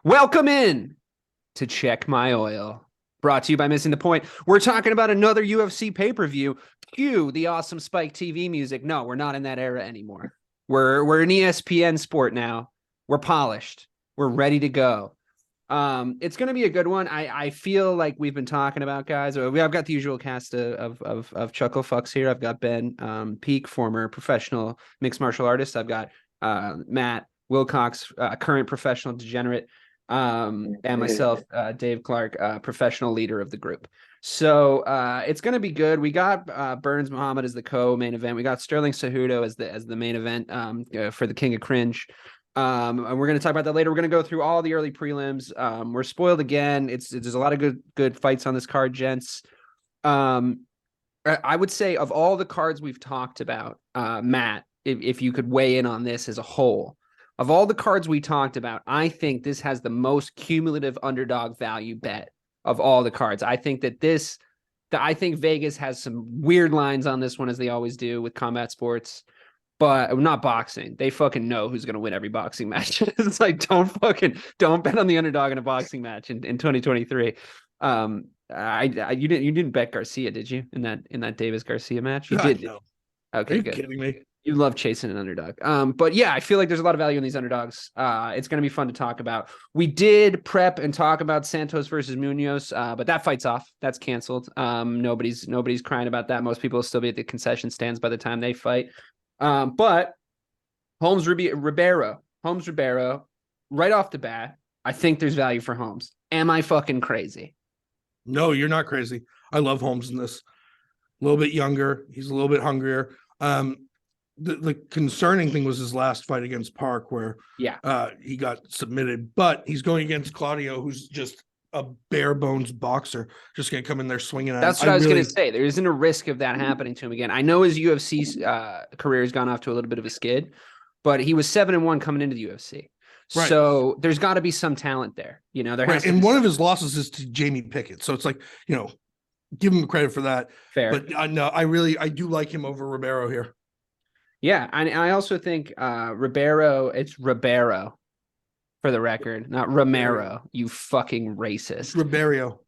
Welcome in to Check My Oil. Brought to you by Missing the Point. We're talking about another UFC pay-per-view. Cue the awesome Spike TV music. No, we're not in that era anymore. We're an ESPN sport now. We're polished. We're ready to go. It's going to be a good one. I feel like we've been talking about guys. I've got the usual cast of chuckle fucks here. I've got Ben Peak, former professional mixed martial artist. I've got Matt Wilcox, current professional degenerate, and myself, Dave Clarke, professional leader of the group. So it's going to be good. We got Burns Muhammad as the co-main event. We got Sterling Cejudo as the main event for the King of Cringe. And we're going to talk about that later. We're going to go through all the early prelims. We're spoiled again. There's a lot of good fights on this card, gents. I would say of all the cards we've talked about, Matt, if you could weigh in on this as a whole, of all the cards we talked about, I think this has the most cumulative underdog value bet of all the cards. I think I think Vegas has some weird lines on this one, as they always do with combat sports. But not boxing. They fucking know who's going to win every boxing match. It's like, don't bet on the underdog in a boxing match in 2023. You didn't bet Garcia, did you? In that Davis Garcia match? You did. No. Okay, Are you good. kidding me? You love chasing an underdog. But yeah, I feel like there's a lot of value in these underdogs. It's going to be fun to talk about. We did prep and talk about Santos versus Munoz, but that fight's off. That's canceled. Nobody's crying about that. Most people will still be at the concession stands by the time they fight. But Holmes Ribeiro, right off the bat, I think there's value for Holmes. Am I fucking crazy? No, you're not crazy. I love Holmes in this. A little bit younger. He's a little bit hungrier. The concerning thing was his last fight against Park, where he got submitted, but he's going against Claudio, who's just a bare bones boxer, just gonna come in there swinging at That's what I was gonna say. There isn't a risk of that happening to him again. I know his UFC career has gone off to a little bit of a skid, but he was 7-1 coming into the UFC. Right. So there's got to be some talent there. You know, there has and one of his losses is to Jamie Pickett. So it's like, give him credit for that. Fair. But no, I do like him over Ribeiro here. Yeah, and I also think Ribeiro, it's Ribeiro. For the record, not Romero, you fucking racist. Ribeiro.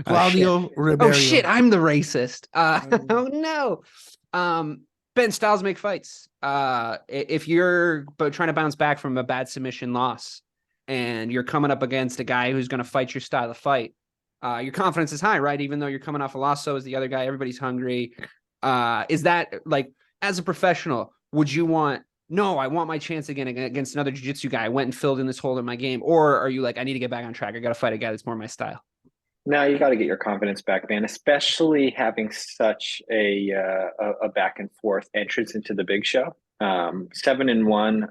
Claudio Ribeiro. Oh, shit, I'm the racist. Oh, no. Ben, styles make fights. If you're trying to bounce back from a bad submission loss and you're coming up against a guy who's going to fight your style of fight, your confidence is high, right? Even though you're coming off a loss, so is the other guy. Everybody's hungry. Is that, like, as a professional, would you want... No, I want my chance again against another jiu-jitsu guy. I went and filled in this hole in my game. Or are you like, I need to get back on track. I got to fight a guy that's more my style. No, you got to get your confidence back, man, especially having such a back and forth entrance into the big show. 7-1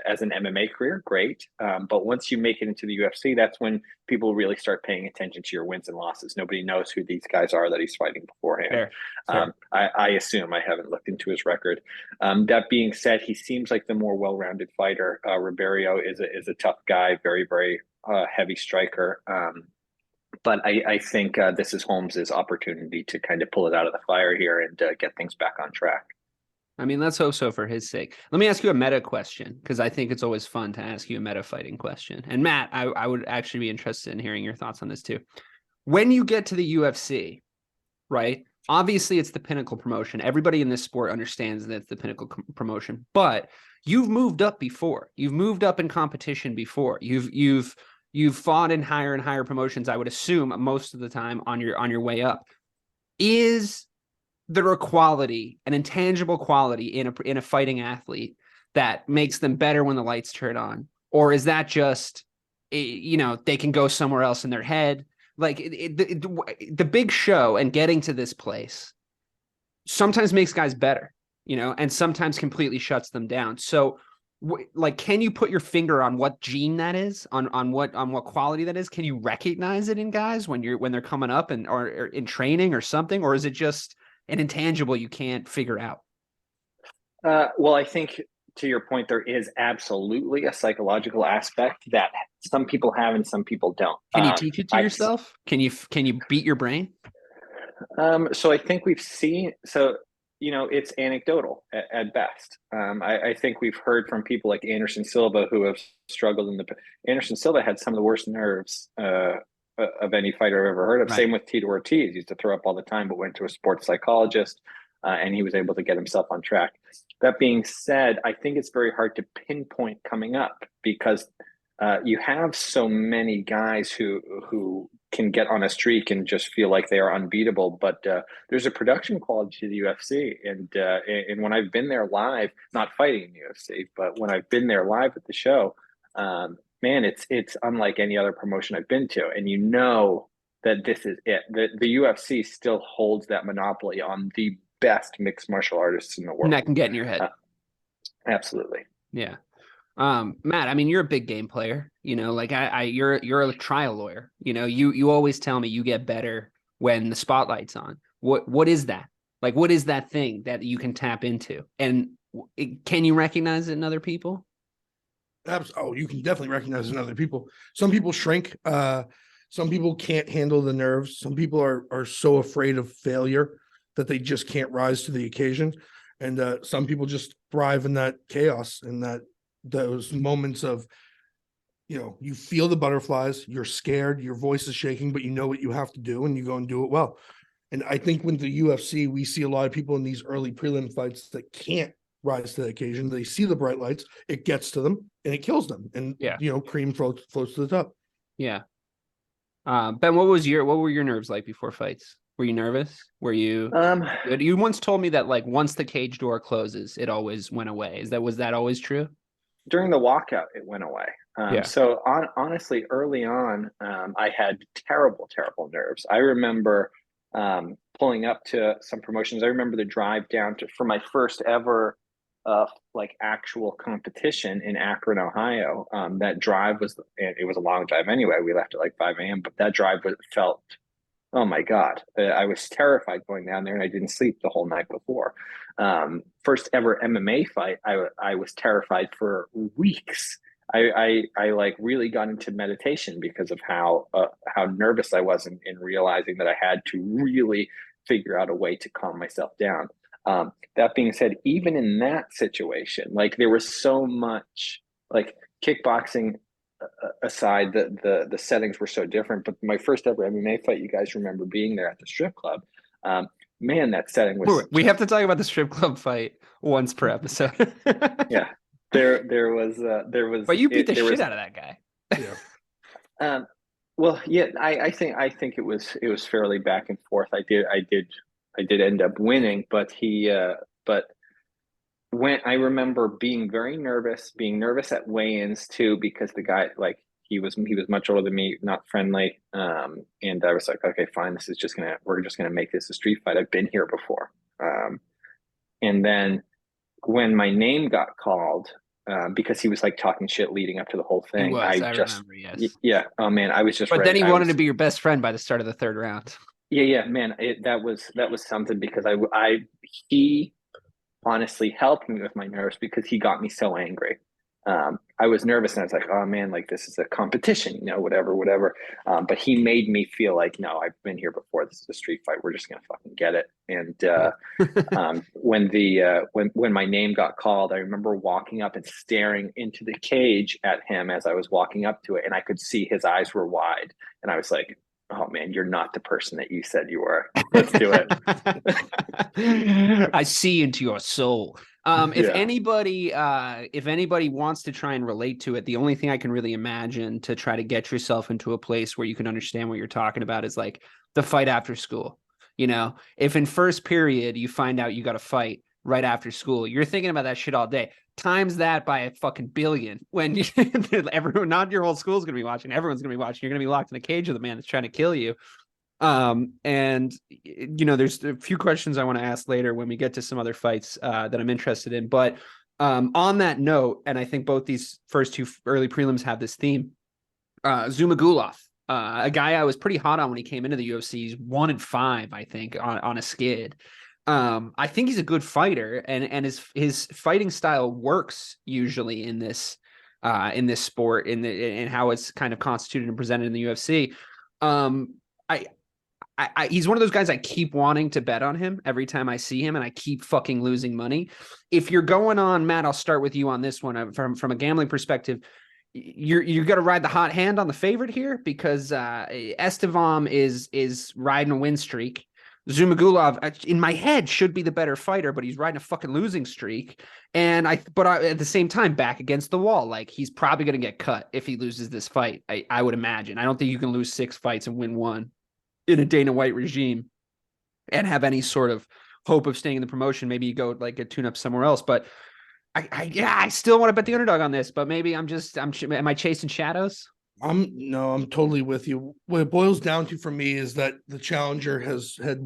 as an MMA career, great. But once you make it into the UFC, that's when people really start paying attention to your wins and losses. Nobody knows who these guys are that he's fighting beforehand. Fair. I assume. I haven't looked into his record. That being said, he seems like the more well-rounded fighter. Ribeiro is a tough guy, very, very heavy striker. But I think this is Holmes's opportunity to kind of pull it out of the fire here and get things back on track. I mean, let's hope so for his sake. Let me ask you a meta question, because I think it's always fun to ask you a meta fighting question. And Matt, I would actually be interested in hearing your thoughts on this too. When you get to the UFC, right? Obviously, it's the pinnacle promotion. Everybody in this sport understands that it's the pinnacle promotion. But you've moved up before. You've moved up in competition before. You've fought in higher and higher promotions, I would assume, most of the time on your way up. Is there a quality, an intangible quality in a fighting athlete that makes them better when the lights turn on? Or is that just, they can go somewhere else in their head? Like the big show and getting to this place sometimes makes guys better, and sometimes completely shuts them down. So like, can you put your finger on what gene that is, on what quality that is? Can you recognize it in guys when they're coming up or in training or something? Or is it just an intangible you can't figure out? Well, I think to your point, there is absolutely a psychological aspect that some people have and some people don't. Can you teach it to yourself? Can you beat your brain? So I think we've seen, it's anecdotal at best. I think we've heard from people like Anderson Silva who have struggled Anderson Silva had some of the worst nerves of any fighter I've ever heard of. Right. Same with Tito Ortiz. He used to throw up all the time, but went to a sports psychologist, and he was able to get himself on track. That being said, I think it's very hard to pinpoint coming up because you have so many guys who can get on a streak and just feel like they are unbeatable. But there's a production quality to the UFC, and when I've been there live, not fighting in the UFC, but when I've been there live at the show, man, it's unlike any other promotion I've been to, and that this is it. The UFC still holds that monopoly on the best mixed martial artists in the world. And that can get in your head. Absolutely. Yeah. Matt, I mean, you're a big game player, like you're a trial lawyer, you always tell me you get better when the spotlight's on. What is that? Like, what is that thing that you can tap into? And can you recognize it in other people? Oh, you can definitely recognize it in other people. Some people shrink. Some people can't handle the nerves. Some people are so afraid of failure that they just can't rise to the occasion. And some people just thrive in that chaos and those moments of, you feel the butterflies, you're scared, your voice is shaking, but you know what you have to do and you go and do it well. And I think with the UFC, we see a lot of people in these early prelim fights that can't rise to the occasion. They see the bright lights, it gets to them and it kills them. And, cream floats to the top. Yeah. Ben, what were your nerves like before fights? Were you nervous? Were you good? You once told me that like once the cage door closes, it always went away. Was that always true? During the walkout, it went away. So honestly, early on, I had terrible nerves. I remember pulling up to some promotions. I remember the drive down for my first ever actual competition in Akron, Ohio. That drive it was a long drive anyway. We left at like 5 a.m., but that drive felt, oh my God, I was terrified going down there and I didn't sleep the whole night before. First ever MMA fight, I was terrified for weeks. I like really got into meditation because of how nervous I was in realizing that I had to really figure out a way to calm myself down. That being said, even in that situation, like there was so much, like kickboxing aside, the settings were so different. But my first ever MMA fight, you guys remember being there at the strip club. Man, that setting was. We have to talk about the strip club fight once per episode. Yeah, there was. But you beat the shit out of that guy. Yeah. Well, yeah, I think it was fairly back and forth. I did end up winning, but when I remember being very nervous, at weigh-ins too, because the guy, like, he was much older than me, not friendly. And I was like, okay, fine. We're just going to make this a street fight. I've been here before. And then when my name got called, because he was like talking shit leading up to the whole thing. I remember, yes. Yeah. Oh man, I was just. But then he wanted to be your best friend by the start of the third round. Yeah, man. That was something because he honestly helped me with my nerves because he got me so angry. I was nervous and I was like, oh man, like this is a competition, whatever. But he made me feel like, no, I've been here before. This is a street fight. We're just going to fucking get it. And when my name got called, I remember walking up and staring into the cage at him as I was walking up to it. And I could see his eyes were wide. And I was like, oh man, you're not the person that you said you were. Let's do it. I see into your soul. If anybody wants to try and relate to it, the only thing I can really imagine to try to get yourself into a place where you can understand what you're talking about is like the fight after school. If in first period you find out you got to fight right after school, you're thinking about that shit all day. Times that by a fucking billion when everyone, not your whole school's going to be watching. Everyone's going to be watching. You're going to be locked in a cage with a man that's trying to kill you. And there's a few questions I want to ask later when we get to some other fights that I'm interested in. But on that note, and I think both these first two early prelims have this theme, Zhumagulov, a guy I was pretty hot on when he came into the UFC. He's 1-5, I think, on a skid. I think he's a good fighter, and his fighting style works usually in this sport, in how it's kind of constituted and presented in the UFC. he's one of those guys I keep wanting to bet on him every time I see him, and I keep fucking losing money. If you're going on, Matt, I'll start with you on this one. From a gambling perspective, you're gonna ride the hot hand on the favorite here because Estevam is riding a win streak. Zumagulov, in my head, should be the better fighter, but he's riding a fucking losing streak. And at the same time, back against the wall, like he's probably going to get cut if he loses this fight. I would imagine. I don't think you can lose 6 fights and win 1 in a Dana White regime and have any sort of hope of staying in the promotion. Maybe you go like a tune up somewhere else, but I still want to bet the underdog on this, but maybe am I chasing shadows? No, I'm totally with you. What it boils down to for me is that the challenger has had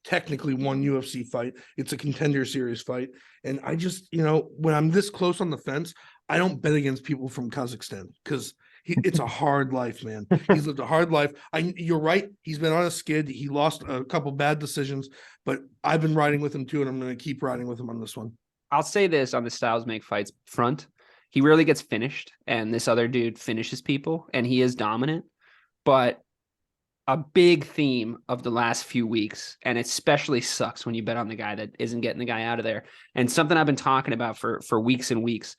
technically one UFC fight. It's a contender series fight. And I just, when I'm this close on the fence, I don't bet against people from Kazakhstan because it's a hard life, man. He's lived a hard life. You're right. He's been on a skid. He lost a couple bad decisions, but I've been riding with him too, and I'm going to keep riding with him on this one. I'll say this on the Styles Make Fights front. He rarely gets finished, and this other dude finishes people, and he is dominant. But a big theme of the last few weeks, and it especially sucks when you bet on the guy that isn't getting the guy out of there, and something I've been talking about for weeks and weeks,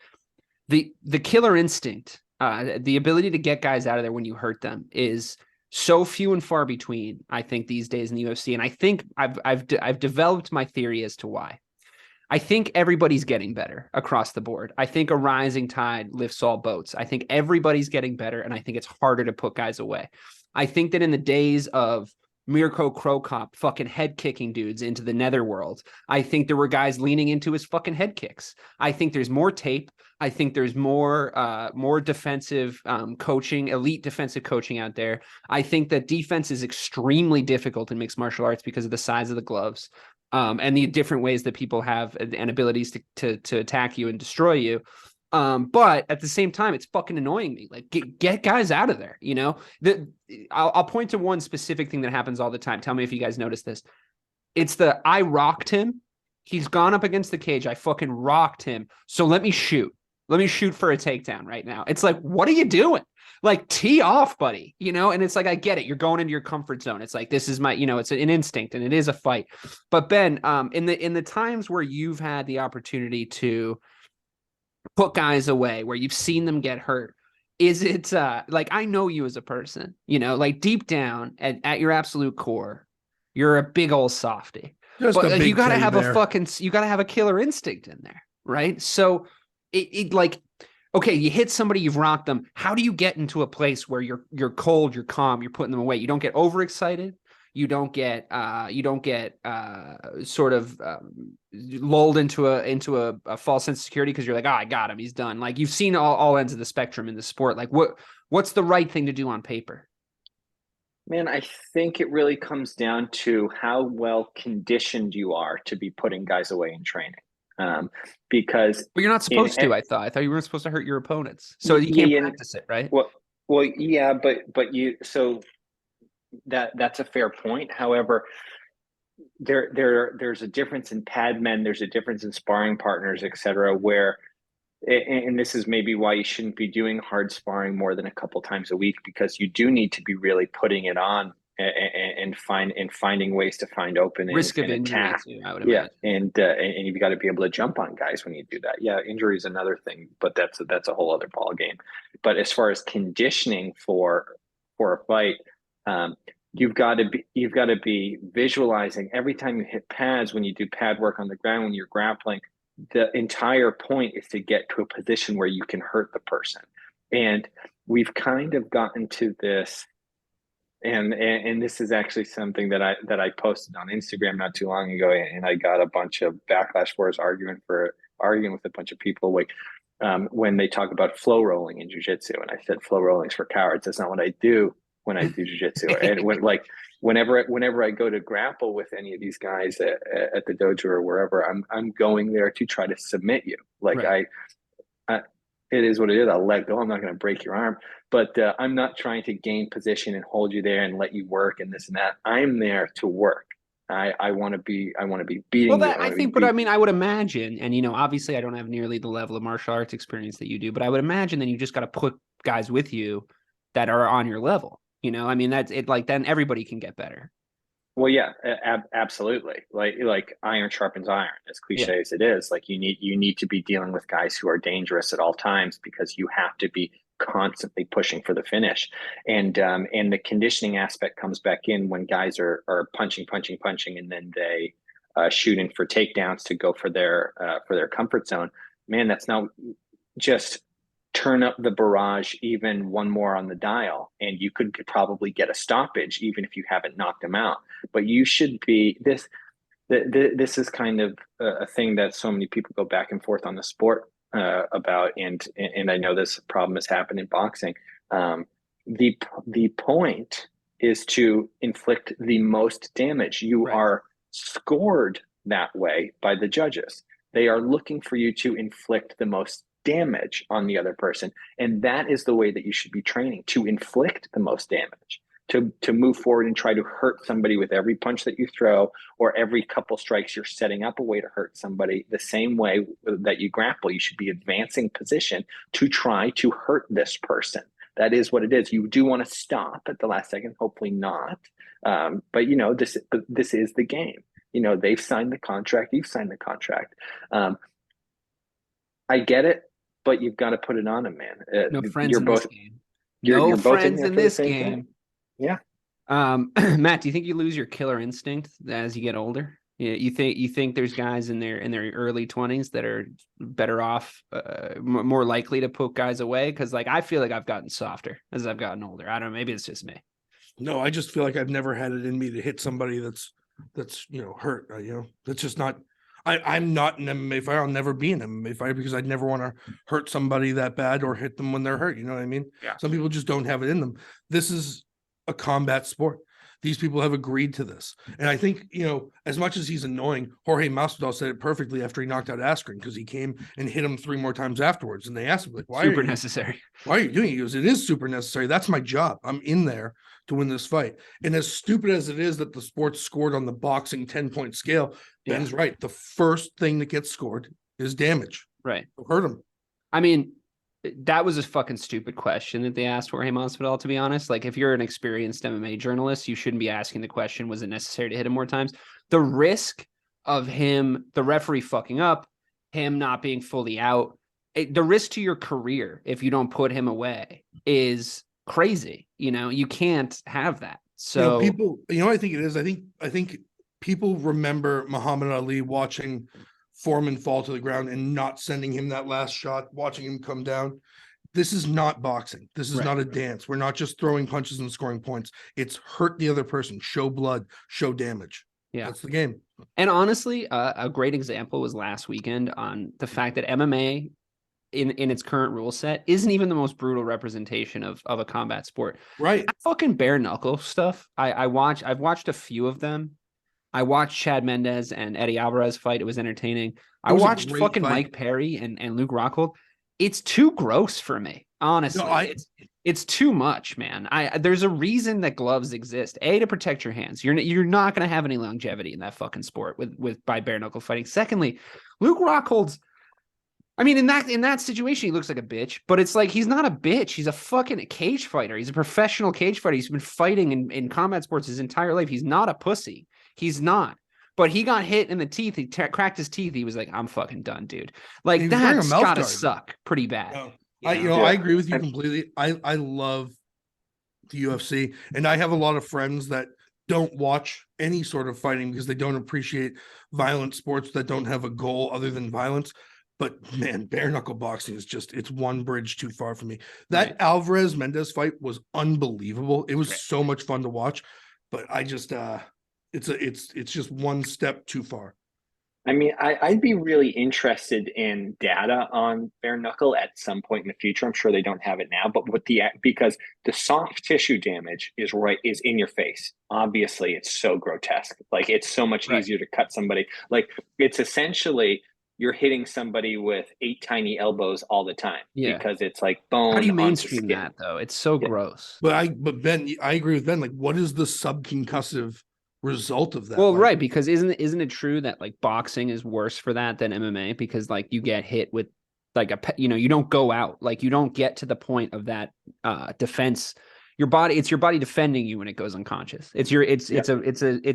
the killer instinct, the ability to get guys out of there when you hurt them is so few and far between, I think, these days in the UFC. And I think I've developed my theory as to why. I think everybody's getting better across the board. I think a rising tide lifts all boats. I think everybody's getting better, and I think it's harder to put guys away. I think that in the days of Mirko Krokop fucking head kicking dudes into the netherworld, I think there were guys leaning into his fucking head kicks. I think there's more tape. I think there's more defensive coaching, elite defensive coaching out there. I think that defense is extremely difficult in mixed martial arts because of the size of the gloves. And the different ways that people have and abilities to attack you and destroy you. But at the same time, it's fucking annoying me. Like get guys out of there. I'll point to one specific thing that happens all the time. Tell me if you guys notice this. It's I rocked him. He's gone up against the cage. I fucking rocked him. So let me shoot. Let me shoot for a takedown right now. It's like, what are you doing? Like, tee off, buddy, and it's like, I get it. You're going into your comfort zone. It's like, this is my, it's an instinct and it is a fight. But Ben, in the times where you've had the opportunity to put guys away, where you've seen them get hurt, is it like, I know you as a person, like deep down at your absolute core, you're a big old softy. But you got to have you got to have a killer instinct in there. Right. So it like, okay, you hit somebody, you've rocked them. How do you get into a place where you're cold, you're calm, you're putting them away? You don't get overexcited. You don't get sort of lulled into a false sense of security because you're like, oh, I got him, he's done. Like, you've seen all ends of the spectrum in the sport. Like, what's the right thing to do on paper? Man, I think it really comes down to how well conditioned you are to be putting guys away in training. Because you're not supposed to. I thought you weren't supposed to hurt your opponents, so you can't practice it, right? Well, yeah, but you. So that's a fair point. However, there's a difference in pad men. There's a difference in sparring partners, etc. Where, and this is maybe why you shouldn't be doing hard sparring more than a couple times a week, because you do need to be really putting it on and finding ways to find openings. Risk of injury too, I would imagine. And you've got to be able to jump on guys when you do that. Yeah, injury is another thing, but that's a whole other ball game. But as far as conditioning for a fight, you've got to be visualizing every time you hit pads, when you do pad work on the ground, when you're grappling. The entire point is to get to a position where you can hurt the person. And we've kind of gotten to this. And this is actually something that I posted on Instagram not too long ago, and I got a bunch of backlash for us arguing with a bunch of people when they talk about flow rolling in jiu-jitsu. And I said, flow rolling is for cowards. That's not what I do when I do jiu-jitsu. And whenever I go to grapple with any of these guys at the dojo or wherever, I'm going there to try to submit you. Like, right. It is what it is. I'll let go. I'm not going to break your arm, but I'm not trying to gain position and hold you there and let you work and this and that. I'm there to work. I want to be beating. Well, I think, but I mean, I would imagine, and obviously, I don't have nearly the level of martial arts experience that you do, but I would imagine that you just got to put guys with you that are on your level. I mean, that's it. Like, then everybody can get better. Well, yeah, absolutely. Like iron sharpens iron, as cliche as it is. Like you need to be dealing with guys who are dangerous at all times, because you have to be constantly pushing for the finish. And the conditioning aspect comes back in when guys are punching, and then they shooting for takedowns to go for their comfort zone. Man, that's not just turn up the barrage even one more on the dial, and you could probably get a stoppage even if you haven't knocked him out. But you should be this. This is kind of a thing that so many people go back and forth on the sport about, and I know this problem has happened in boxing. The point is to inflict the most damage. You are scored that way by the judges. They are looking for you to inflict the most damage on the other person, and that is the way that you should be training, to inflict the most damage, to move forward and try to hurt somebody with every punch that you throw, or every couple strikes you're setting up a way to hurt somebody. The same way that you grapple, you should be advancing position to try to hurt this person. That is what it is. You do want to stop at the last second, hopefully not, but this is the game. They've signed the contract, you've signed the contract. I get it, but you've got to put it on them, man. No friends you're in both, this game. You're friends both in this game. Thing. Yeah. Matt, do you think you lose your killer instinct as you get older? Yeah, you think there's guys in their early 20s that are better off, more likely to poke guys away? Because like I feel like I've gotten softer as I've gotten older. I don't know, maybe it's just me. No, I just feel like I've never had it in me to hit somebody that's hurt. That's just not. I'm not an MMA fighter. I'll never be an MMA fighter because I'd never want to hurt somebody that bad or hit them when they're hurt. You know what I mean? Yeah. Some people just don't have it in them. This is a combat sport. These people have agreed to this. And I think, as much as he's annoying, Jorge Masvidal said it perfectly after he knocked out Askren, because he came and hit him 3 more times afterwards. And they asked him, like, why super necessary? Why are you doing it? He goes, it is super necessary. That's my job. I'm in there to win this fight. And as stupid as it is that the sport's scored on the boxing 10-point scale, Ben's right. The first thing that gets scored is damage. Right. Hurt him. I mean, that was a fucking stupid question that they asked Jorge Masvidal, to be honest. Like, if you're an experienced MMA journalist, you shouldn't be asking the question, was it necessary to hit him more times? The risk of him, the referee fucking up, him not being fully out, the risk to your career if you don't put him away is crazy. You can't have that. So people, I think it is. I think people remember Muhammad Ali watching Foreman fall to the ground and not sending him that last shot, watching him come down. This is not boxing. This is not a dance. We're not just throwing punches and scoring points. It's hurt the other person, show blood, show damage. Yeah, that's the game. And honestly, a great example was last weekend on the fact that MMA in its current rule set isn't even the most brutal representation of a combat sport. Right. That fucking bare knuckle stuff. I've watched a few of them. I watched Chad Mendes and Eddie Alvarez fight. It was entertaining. I watched fucking Mike Perry and Luke Rockhold. It's too gross for me, honestly. No, it's too much, man. There's a reason that gloves exist. To protect your hands. You're not going to have any longevity in that fucking sport by bare knuckle fighting. Secondly, Luke Rockhold's, I mean, in that situation, he looks like a bitch, but it's like, he's not a bitch. He's a fucking cage fighter. He's a professional cage fighter. He's been fighting in combat sports his entire life. He's not a pussy. He's not. But he got hit in the teeth. He cracked his teeth. He was like, I'm fucking done, dude. Like, that's gotta suck pretty bad. No. I agree with you completely. I love the UFC, and I have a lot of friends that don't watch any sort of fighting because they don't appreciate violent sports that don't have a goal other than violence. But man, bare knuckle boxing is it's one bridge too far for me. That Alvarez Mendes fight was unbelievable. It was so much fun to watch, but I just it's just one step too far. I mean, I'd be really interested in data on bare knuckle at some point in the future. I'm sure they don't have it now, but because the soft tissue damage is in your face. Obviously, it's so grotesque. Like, it's so much easier to cut somebody. Like, it's essentially you're hitting somebody with 8 tiny elbows all the time because it's like bone. How do you mainstream that though? It's so gross. But Ben, I agree with Ben. Like, what is the subconcussive result of that? Well, right, because isn't it true that like boxing is worse for that than MMA, because like you get hit with like you don't go out, like you don't get to the point of that defense your body, it's your body defending you when it goes unconscious. It's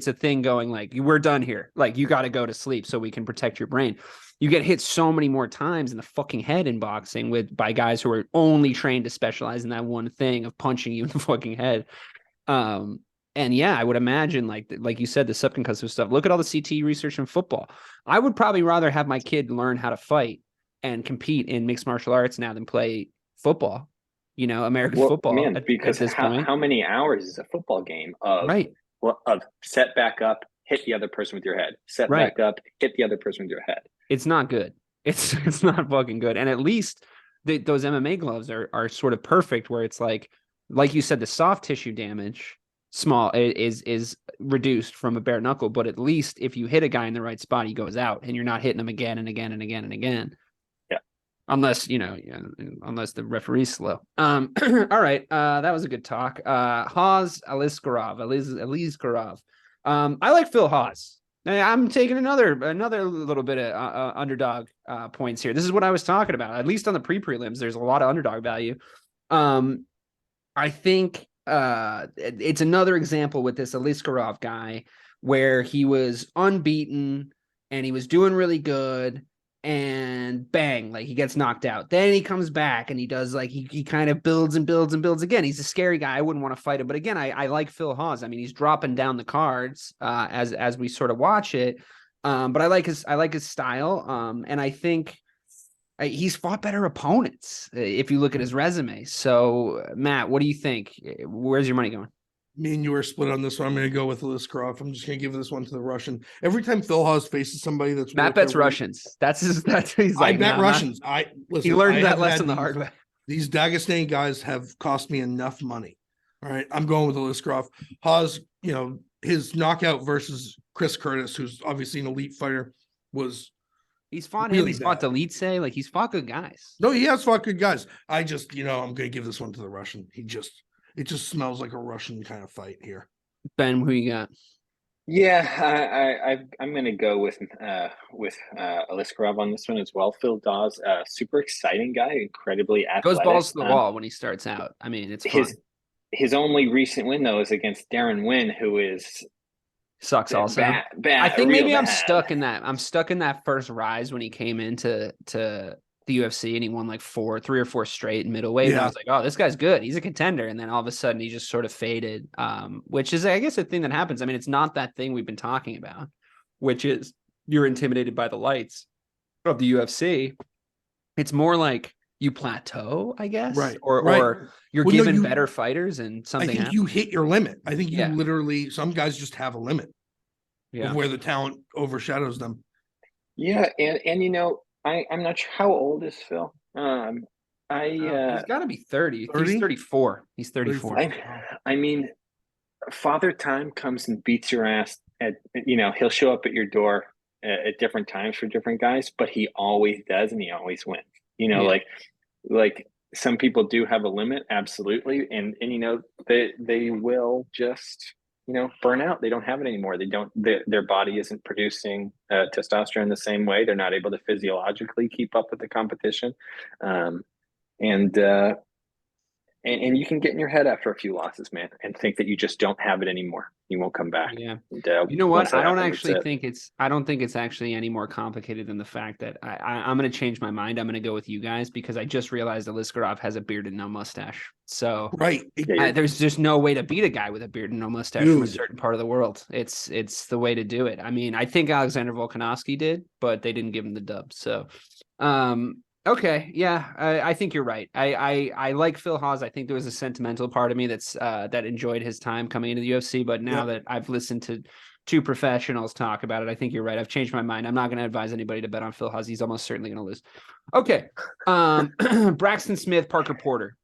a thing going like, we're done here. Like, you got to go to sleep so we can protect your brain. You get hit so many more times in the fucking head in boxing by guys who are only trained to specialize in that one thing of punching you in the fucking head. And yeah, I would imagine like you said, the subconcussive stuff. Look at all the CT research in football. I would probably rather have my kid learn how to fight and compete in mixed martial arts now than play football, American football. Man, because how many hours is a football game of set back up, hit the other person with your head, set back up, hit the other person with your head. It's not good. It's not fucking good. And at least those MMA gloves are sort of perfect, where it's like you said, the soft tissue damage is reduced from a bare knuckle, but at least if you hit a guy in the right spot, he goes out, and you're not hitting him again and again and again and again. Yeah. Unless the referee's slow. All right. That was a good talk. Hawes Aliskarov. I like Phil Hawes. I'm taking another little bit of underdog points here. This is what I was talking about. At least on the pre-prelims, there's a lot of underdog value. I think it's another example with this Aliskarov guy where he was unbeaten and he was doing really good, and bang, like he gets knocked out. Then he comes back and he does he kind of builds and builds and builds again. He's a scary guy. I wouldn't want to fight him. But again, I like Phil Hawes. I mean, he's dropping down the cards as we sort of watch it. But I like his style. And I think he's fought better opponents if you look at his resume. So, Matt, what do you think? Where's your money going? Me and you are split on this one. I'm going to go with Aliskarov. I'm just going to give this one to the Russian. Every time Phil Hawes faces somebody that's Matt bets Russians. That's he's like, I bet Russians. He learned that lesson the hard way. These Dagestani guys have cost me enough money. All right, I'm going with Aliskarov. Hawes, his knockout versus Chris Curtis, who's obviously an elite fighter, was. He's fought really him. He's fought Delitse. Like, he's fought good guys. No, he has fought good guys. I just, I'm going to give this one to the Russian. It just smells like a Russian kind of fight here. Ben, who you got? Yeah, I'm going to go with Aliskarov on this one as well. Phil Hawes, super exciting guy, incredibly athletic. Goes balls to the wall when he starts out. I mean, it's fun. His only recent win though is against Darren Wynn, who is sucks also. Bad, I think maybe I'm stuck in that. I'm stuck in that first rise when he came into the UFC and he won like 3 or 4 straight in middleweight. And I was like, oh, this guy's good. He's a contender. And then all of a sudden he just sort of faded, which is, I guess, a thing that happens. I mean, it's not that thing we've been talking about, which is you're intimidated by the lights of the UFC. It's more like you plateau, I guess, right? Or you're given better fighters and something. I think you hit your limit. I think you literally, some guys just have a limit of where the talent overshadows them. Yeah. And I'm not sure how old is Phil. He's got to be 30. 30? He's 34. He's 34. I mean, Father Time comes and beats your ass. He'll show up at your door at different times for different guys, but he always does, and he always wins. Like some people do have a limit, absolutely, and they will just burn out. They don't have it anymore. Their body isn't producing testosterone the same way. They're not able to physiologically keep up with the competition. And you can get in your head after a few losses, man, and think that you just don't have it anymore. You won't come back. Yeah. And, you know what? I don't think it's actually any more complicated than the fact that I'm going to change my mind. I'm going to go with you guys because I just realized that Aliskarov has a beard and no mustache. So there's just no way to beat a guy with a beard and no mustache from a certain part of the world. It's the way to do it. I mean, I think Alexander Volkanovski did, but they didn't give him the dub. So, okay, yeah, I think you're right. I like Phil Hawes. I think there was a sentimental part of me that enjoyed his time coming into the UFC. But now that I've listened to 2 professionals talk about it, I think you're right. I've changed my mind. I'm not going to advise anybody to bet on Phil Hawes. He's almost certainly going to lose. Okay, Braxton Smith, Parker Porter.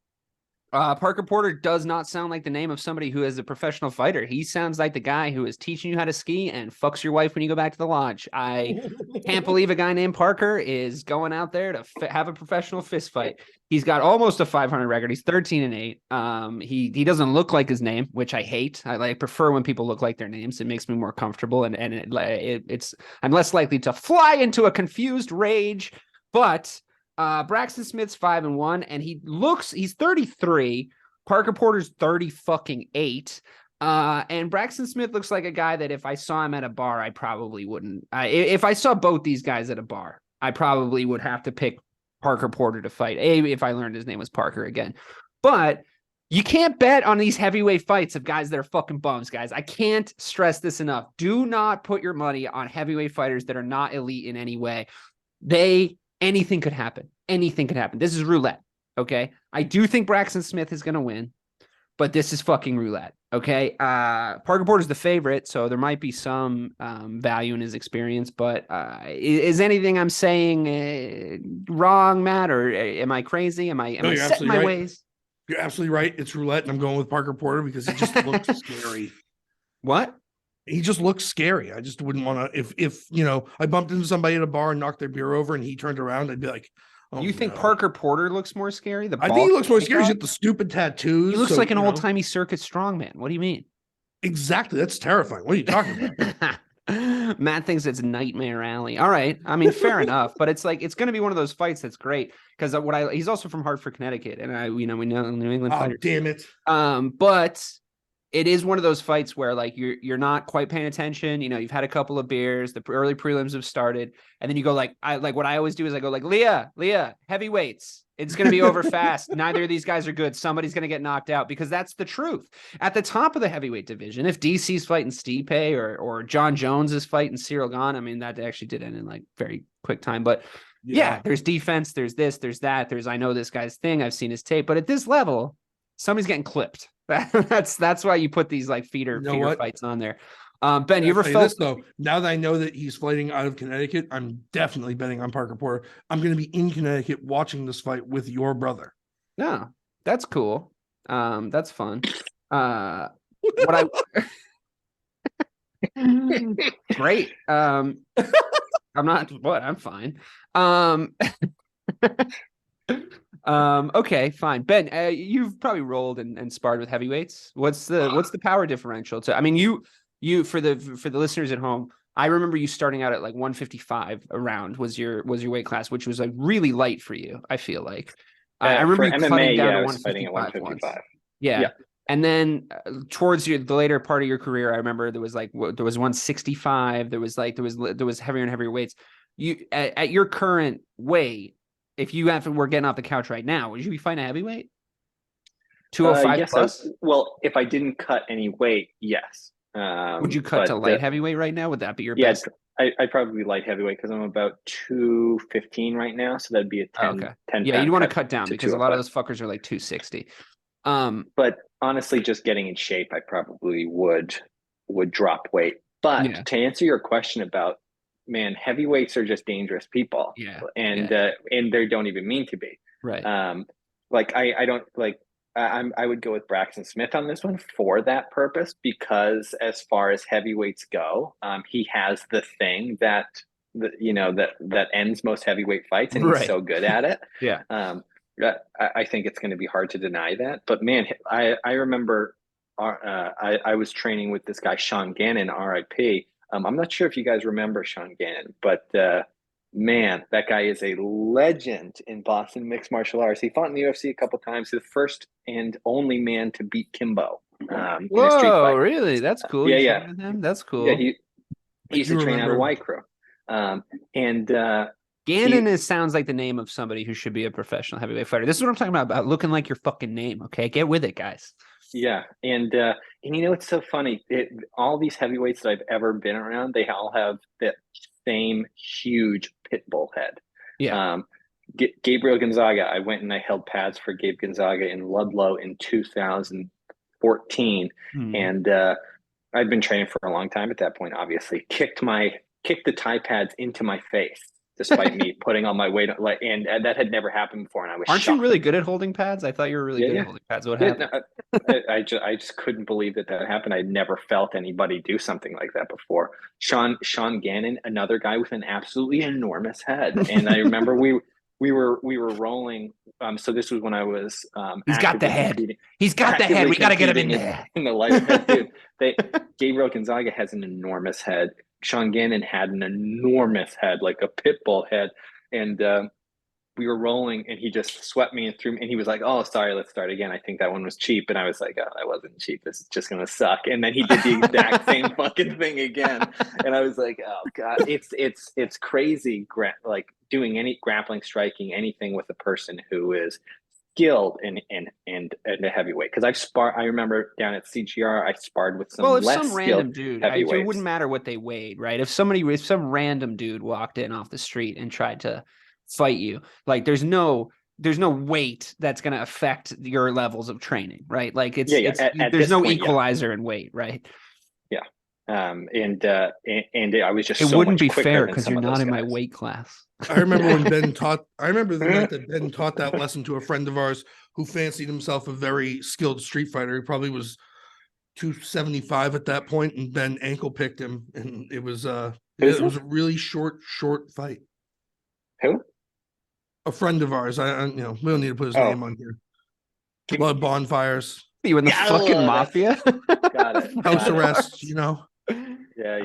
Parker Porter does not sound like the name of somebody who is a professional fighter. He sounds like the guy who is teaching you how to ski and fucks your wife when you go back to the lodge. I can't believe a guy named Parker is going out there to have a professional fist fight. He's got almost a 500 record. He's 13-8. He doesn't look like his name, which I hate. I prefer when people look like their names. It makes me more comfortable, and I'm less likely to fly into a confused rage. But Braxton Smith's 5-1, and he's 33. Parker Porter's 38. And Braxton Smith looks like a guy that if I saw him at a bar, I probably wouldn't. If I saw both these guys at a bar, I probably would have to pick Parker Porter to fight. If I learned his name was Parker again. But you can't bet on these heavyweight fights of guys that are fucking bums, guys. I can't stress this enough. Do not put your money on heavyweight fighters that are not elite in any way. Anything could happen. Anything could happen. This is roulette, okay? I do think Braxton Smith is going to win, but this is fucking roulette, okay? Parker Porter's the favorite, so there might be some value in his experience, but is anything I'm saying wrong, Matt, or am I crazy? Am I set in my ways? You're absolutely right. It's roulette, and I'm going with Parker Porter because he just looks scary. What? He just looks scary. I just wouldn't want to. If I bumped into somebody at a bar and knocked their beer over, and he turned around, I'd be like, "Oh, you think Parker Porter looks more scary? I think he looks more scary. He's got the stupid tattoos. He looks like an old-timey circus strongman. What do you mean? Exactly. That's terrifying. What are you talking about? Matt thinks it's Nightmare Alley. All right. I mean, fair enough, but it's going to be one of those fights that's great because he's also from Hartford, Connecticut, and we know New England fighter. Damn it. But it is one of those fights where like you're not quite paying attention. You've had a couple of beers, the early prelims have started, and then you go what I always do is I go like, Leah, heavyweights. It's going to be over fast. Neither of these guys are good. Somebody's going to get knocked out because that's the truth. At the top of the heavyweight division, if DC's fighting Stipe or John Jones is fighting Cyril Gane, I mean, that actually did end in like very quick time. But yeah, there's defense, there's this, there's that. I know this guy's thing. I've seen his tape. But at this level, somebody's getting clipped. That's why you put these like feeder fights on there. Ben, you ever felt this though? Now that I know that he's fighting out of Connecticut, I'm definitely betting on Parker Porter. I'm going to be in Connecticut watching this fight with your brother. No, that's cool. That's fun. Great. I'm fine. Okay, fine. Ben, you've probably rolled and sparred with heavyweights. What's the power differential? I mean, you for the listeners at home, I remember you starting out at like 155 around was your weight class, which was like really light for you. I feel like I remember you MMA, cutting down to I was fighting at 155. Yeah. And then towards the later part of your career, I remember there was 165. There was heavier and heavier weights. You at your current weight, if you were getting off the couch right now, would you be fighting a heavyweight? 205 yes, plus? Well, if I didn't cut any weight, yes. Would you cut to light heavyweight right now? Would that be your best? I'd probably be light heavyweight because I'm about 215 right now. So that'd be a 10. Yeah, you'd want to cut down because a lot of those fuckers are like 260. But honestly, just getting in shape, I probably would drop weight. But to answer your question about, man, heavyweights are just dangerous people. Yeah. And they don't even mean to be. Right. I would go with Braxton Smith on this one for that purpose, because as far as heavyweights go, he has the thing that ends most heavyweight fights, and he's so good at it. Yeah. I think it's going to be hard to deny that. But man, I remember I was training with this guy, Sean Gannon, RIP. I'm not sure if you guys remember Sean Gannon, but man, that guy is a legend in Boston mixed martial arts. He fought in the UFC a couple times. He's the first and only man to beat Kimbo. Whoa, really? That's cool. Yeah. That's cool. Yeah, he used to train out of White Crow. Gannon sounds like the name of somebody who should be a professional heavyweight fighter. This is what I'm talking about looking like your fucking name. Okay, get with it, guys. Yeah, and it's so funny. All these heavyweights that I've ever been around, they all have that same huge pit bull head. Yeah. Gabriel Gonzaga. I went and I held pads for Gabe Gonzaga in Ludlow in 2014, and I'd been training for a long time at that point. Obviously, kicked the Thai pads into my face, despite me putting on my weight, and that had never happened before. And I was Aren't you really good at holding pads? I thought you were really good at holding pads. What happened? I just couldn't believe that happened. I'd never felt anybody do something like that before. Sean Gannon, another guy with an absolutely enormous head, and I remember we were rolling. So this was when I was. He's got the head. He's got the head. We got to get him in there. In the light head, dude. Gabriel Gonzaga has an enormous head. Sean Gannon had an enormous head, like a pit bull head. And we were rolling, and he just swept me and threw me, and he was like, "Oh, sorry, let's start again. I think that one was cheap." And I was like, "Oh, that wasn't cheap. This is just gonna suck." And then he did the exact same fucking thing again, and I was like, "Oh god, it's crazy." Like doing any grappling, striking, anything with a person who is skilled in a heavyweight. Because I remember down at CGR, I sparred with some if less some random dude, it heavyweights. wouldn't matter what they weighed, right? If some random dude walked in off the street and tried to fight you, like there's no weight that's going to affect your levels of training, right? Like there's no equalizer in weight, right? Yeah. And I was just, it so wouldn't much be fair because you're not in guys. my weight class. I remember when I remember the night that Ben taught that lesson to a friend of ours who fancied himself a very skilled street fighter. He probably was 275 at that point, and Ben ankle picked him, and it was a really short fight. Who? A friend of ours. We don't need to put his name on here. Blood bonfires. You in the fucking mafia? Got it. House arrest, Yeah,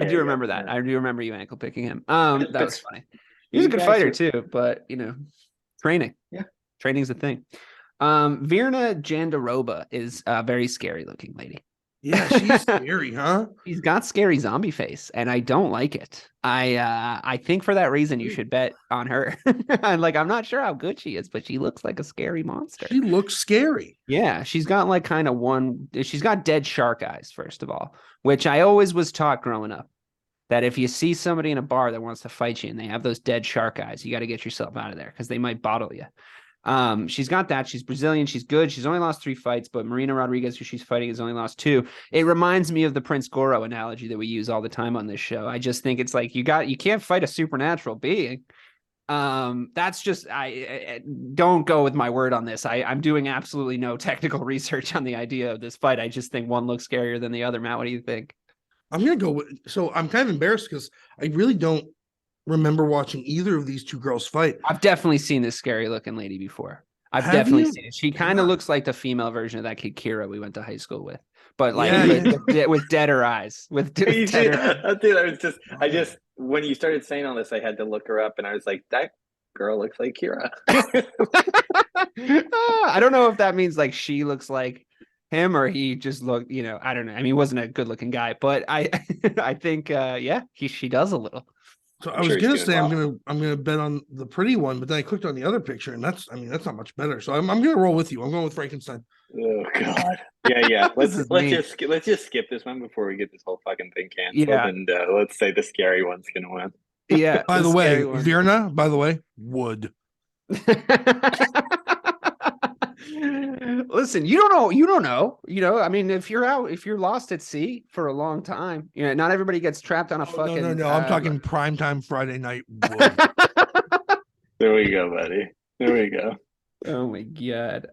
I do remember that. Yeah. I do remember you ankle picking him. That was funny. He's a good fighter too, but training. Yeah. Training's a thing. Virna Jandiroba is a very scary looking lady. Yeah, she's scary, huh? She's got scary zombie face, and I don't like it. I think for that reason you should bet on her. I'm not sure how good she is, but she looks like a scary monster. She looks scary. Yeah, she's got she's got dead shark eyes, first of all, which I always was taught growing up, that if you see somebody in a bar that wants to fight you and they have those dead shark eyes, you got to get yourself out of there because they might bottle you. She's got that. She's Brazilian. She's good. She's only lost 3 fights, but Marina Rodriguez, who she's fighting, has only lost 2. It reminds me of the Prince Goro analogy that we use all the time on this show. I just think it's like you can't fight a supernatural being. That's just, I don't go with my word on this. I'm doing absolutely no technical research on the idea of this fight. I just think one looks scarier than the other. Matt, what do you think? I'm gonna go with. So I'm kind of embarrassed because I really don't remember watching either of these two girls fight. I've definitely seen this scary looking lady before. I've definitely seen it. She kind of looks like the female version of that kid Kira we went to high school with, but with deader eyes. With deader. Dude, I just when you started saying all this, I had to look her up, and I was like, that girl looks like Kira. I don't know if that means like she looks like him or he just looked, I don't know. I mean, he wasn't a good looking guy, but I think she does a little. So I was gonna say I'm gonna bet on the pretty one, but then I clicked on the other picture, and that's not much better. So I'm gonna roll with you. I'm going with Frankenstein. Oh god. Yeah. Let's just skip this one before we get this whole fucking thing canceled. Yeah. And let's say the scary one's gonna win. Yeah. By the way, Virna, would. Listen, you don't know. I mean, if you're lost at sea for a long time, not everybody gets trapped on a fucking. No. I'm talking primetime Friday night. Wood. There we go, buddy. There we go. Oh my god.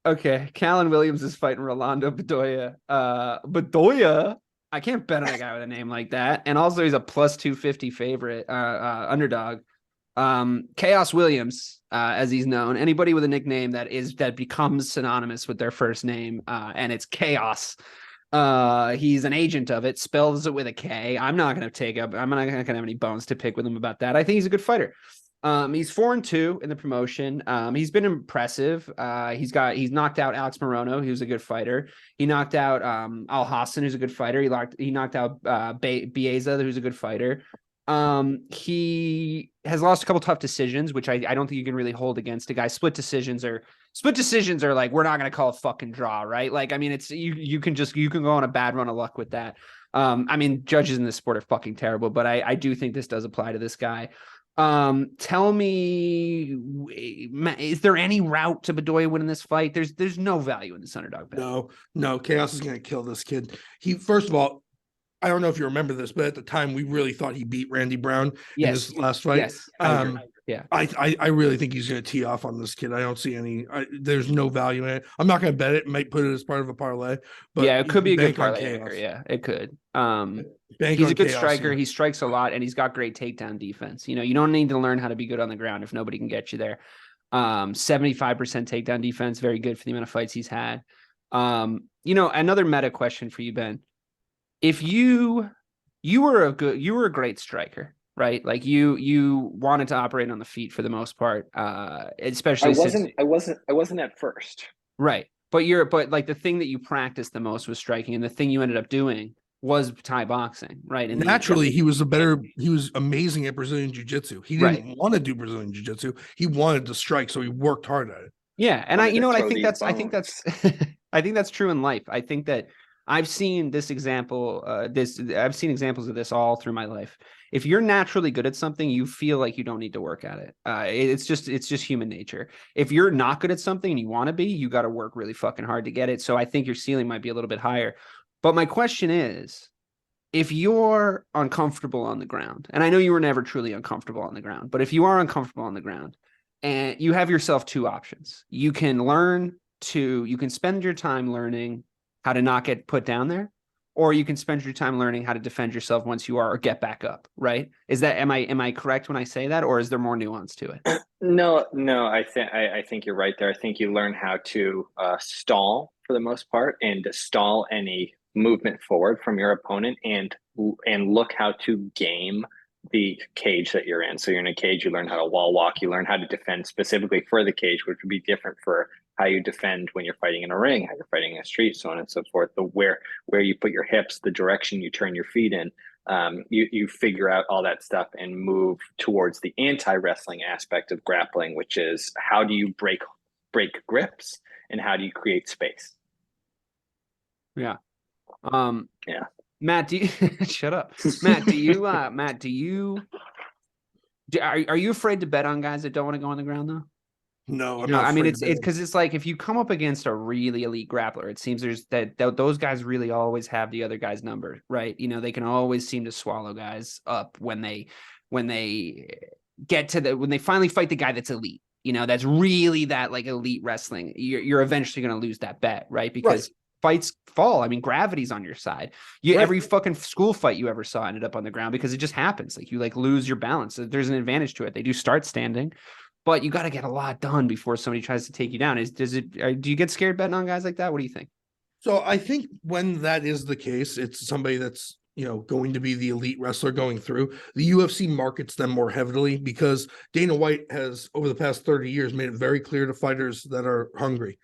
Okay. Callan Williams is fighting Rolando Bedoya. Bedoya. I can't bet on a guy with a name like that. And also, he's a plus 250 favorite, underdog. Chaos Williams, as he's known, anybody with a nickname that becomes synonymous with their first name, and it's Chaos. He's an agent of it, spells it with a K. I'm not going to have any bones to pick with him about that. I think he's a good fighter. He's 4-2 in the promotion. He's been impressive. He's knocked out Alex Morono, who's a good fighter. He knocked out Al Hassan, who's a good fighter. He knocked out Bieza, who's a good fighter. He has lost a couple tough decisions, which I don't think you can really hold against a guy. Split decisions are like, we're not going to call a fucking draw, right? Like, I mean, it's you can go on a bad run of luck with that. I mean, judges in this sport are fucking terrible, but I do think this does apply to this guy. Tell me, is there any route to Bedoya winning this fight? There's no value in this underdog bet. No, Chaos is going to kill this kid. First of all, I don't know if you remember this, but at the time we really thought he beat Randy Brown in his last fight. Yes. I really think he's going to tee off on this kid. I don't see there's no value in it. I'm not going to bet it. Might put it as part of a parlay, but it could be a good parlay. Yeah, it could. He's a good striker. He strikes a lot, and he's got great takedown defense. You don't need to learn how to be good on the ground if nobody can get you there. 75% takedown defense, very good for the amount of fights he's had. Another meta question for you, Ben. If you were a great striker, right? Like you wanted to operate on the feet for the most part, especially I wasn't at first. Right. But like the thing that you practiced the most was striking, and the thing you ended up doing was Thai boxing, right? And naturally, he was amazing at Brazilian Jiu-Jitsu. He didn't want to do Brazilian Jiu-Jitsu. He wanted to strike, so he worked hard at it. Yeah. And I think that's I think that's true in life. I think that I've seen this example, I've seen examples of this all through my life. If you're naturally good at something, you feel like you don't need to work at it. It's just human nature. If you're not good at something and you want to be, you got to work really fucking hard to get it. So I think your ceiling might be a little bit higher. But my question is, if you're uncomfortable on the ground, and I know you were never truly uncomfortable on the ground, but if you are uncomfortable on the ground and you have yourself two options, you can spend your time learning how to not get put down there, or you can spend your time learning how to defend yourself once you are, or get back up, right? Am I correct when I say that, or is there more nuance to it? No, I think you're right there. I think you learn how to stall for the most part, and to stall any movement forward from your opponent, and look how to game the cage that you're in. So you're in a cage, you learn how to wall walk, you learn how to defend specifically for the cage, which would be different for how you defend when you're fighting in a ring, how you're fighting in a street, so on and so forth. The where you put your hips, the direction you turn your feet in, you figure out all that stuff and move towards the anti-wrestling aspect of grappling, which is how do you break grips and how do you create space. Yeah. Yeah. Matt, do you shut up? Matt, are you afraid to bet on guys that don't want to go on the ground though? No, I'm not. I mean, it's because it's like if you come up against a really elite grappler, it seems there's those guys really always have the other guy's number, right? They can always seem to swallow guys up when they get to when they finally fight the guy that's elite. That's really that like elite wrestling. You're eventually going to lose that bet, right? Because fights fall. I mean, gravity's on your side. Every fucking school fight you ever saw ended up on the ground because it just happens. Like you lose your balance. There's an advantage to it. They do start standing. But you got to get a lot done before somebody tries to take you down. Do you get scared betting on guys like that? What do you think? So I think when that is the case, it's somebody that's, going to be the elite wrestler going through. The UFC markets them more heavily because Dana White has, over the past 30 years, made it very clear to fighters that are hungry.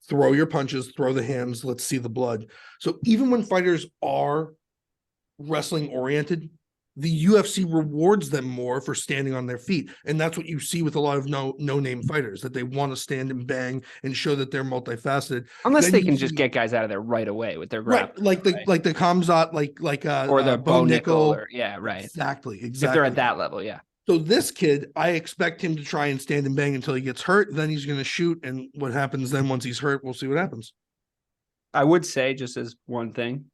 Throw your punches, throw the hands, let's see the blood. So even when fighters are wrestling oriented, the UFC rewards them more for standing on their feet. And that's what you see with a lot of no-name fighters, that they want to stand and bang and show that they're multifaceted. Unless then they can just get guys out of there right away with their grab. Like the Kamzat, or the Bo Nickel. Right. Exactly. If they're at that level, yeah. So this kid, I expect him to try and stand and bang until he gets hurt. Then he's going to shoot. And what happens then once he's hurt, we'll see what happens. I would say, just as one thing,